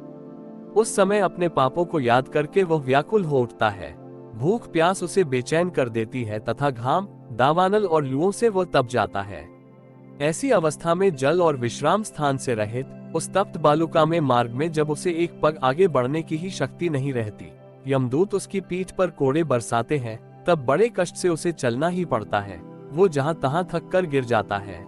उस समय अपने पापों को याद करके वह व्याकुल हो उठता है। भूख प्यास उसे बेचैन कर देती है तथा घाम, दावानल और लुओं से वह तप जाता है। ऐसी अवस्था में जल और विश्राम स्थान से रहित उस तप्त बालुका में मार्ग में जब उसे एक पग आगे बढ़ने की ही शक्ति नहीं रहती, यमदूत उसकी पीठ पर कोड़े बरसाते हैं, तब बड़े कष्ट से उसे चलना ही पड़ता है। वो जहां तहां थक कर गिर जाता है।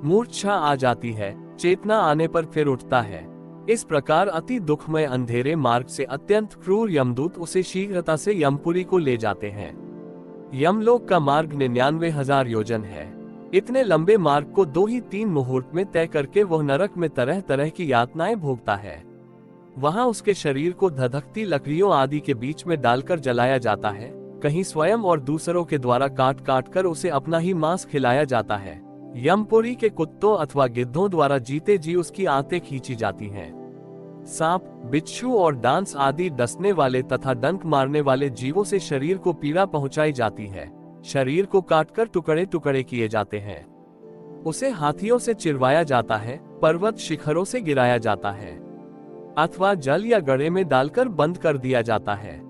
मूर्छा आ जाती है। चेतना आने पर फिर उठता है। इस प्रकार अति दुखमय अंधेरे मार्ग से अत्यंत क्रूर यमदूत उसे शीघ्रता से यमपुरी को ले जाते हैं। यमलोक का मार्ग 99,000 योजन है। इतने लंबे मार्ग को 2 ही 3 मुहूर्त में तय करके वह नरक में तरह तरह की यातनाएं भोगता है। वहां उसके शरीर को धधकती लकड़ियों आदि के बीच में डालकर जलाया जाता है। कहीं स्वयं और दूसरों के द्वारा काट काट कर उसे अपना ही मांस खिलाया जाता है। यमपुरी के कुत्तों अथवा गिद्धों द्वारा जीते जी उसकी आंतें खींची जाती हैं। सांप, बिच्छू और डांस आदि डसने वाले तथा डंक मारने वाले जीवों से शरीर को पीड़ा पहुंचाई जाती है। शरीर को काटकर टुकड़े टुकड़े किए जाते हैं। उसे हाथियों से चिरवाया जाता है, पर्वत शिखरों से गिराया जाता है अथवा जल या गड्ढे में डालकर बंद कर दिया जाता है।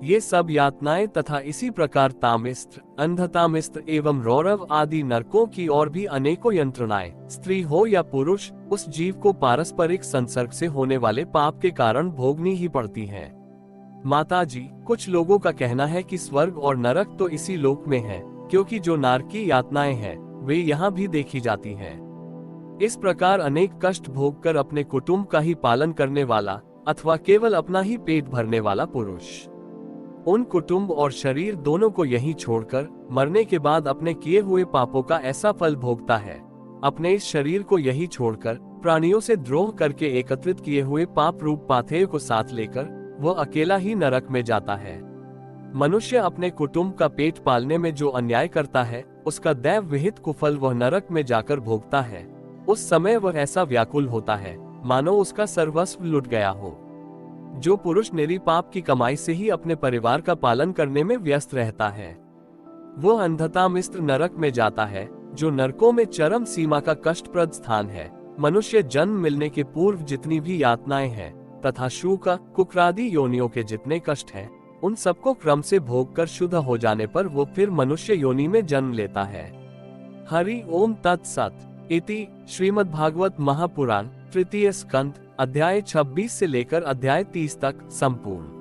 ये सब यातनाएं तथा इसी प्रकार तामिस्त्र, अंधतामिस्त्र एवं रौरव आदि नरकों की और भी अनेकों यंत्रणाएं, स्त्री हो या पुरुष, उस जीव को पारस्परिक संसर्ग से होने वाले पाप के कारण भोगनी ही पड़ती हैं। माताजी, कुछ लोगों का कहना है कि स्वर्ग और नरक तो इसी लोक में है, क्योंकि जो नारकी यातनाएं हैं वे यहाँ भी देखी जाती हैं। इस प्रकार अनेक कष्ट भोगकर अपने कुटुंब का ही पालन करने वाला अथवा केवल अपना ही पेट भरने वाला पुरुष उन कुटुंब और शरीर दोनों को यहीं छोड़कर मरने के बाद अपने किए हुए पापों का ऐसा फल भोगता है। अपने इस शरीर को यहीं छोड़कर प्राणियों से द्रोह करके एकत्रित किए हुए पाप रूप पाथेय को साथ लेकर वह अकेला ही नरक में जाता है। मनुष्य अपने कुटुंब का पेट पालने में जो अन्याय करता है, उसका दैव विहित कुफल वह नरक में जाकर भोगता है। उस समय वह ऐसा व्याकुल होता है मानो उसका सर्वस्व लुट गया हो। जो पुरुष निरी पाप की कमाई से ही अपने परिवार का पालन करने में व्यस्त रहता है, वो अंधतामिस्त्र नरक में जाता है, जो नरकों में चरम सीमा का कष्टप्रद स्थान है। मनुष्य जन्म मिलने के पूर्व जितनी भी यातनाएं हैं तथा शूका, कुक्रादि योनियों के जितने कष्ट हैं, उन सबको क्रम से भोगकर शुद्ध हो जाने पर वो फिर मनुष्य योनि में जन्म लेता है। हरि ओम तत्सत। इति श्रीमद्भागवत महापुराण तृतीय स्कंद अध्याय 26 से लेकर अध्याय 30 तक संपूर्ण।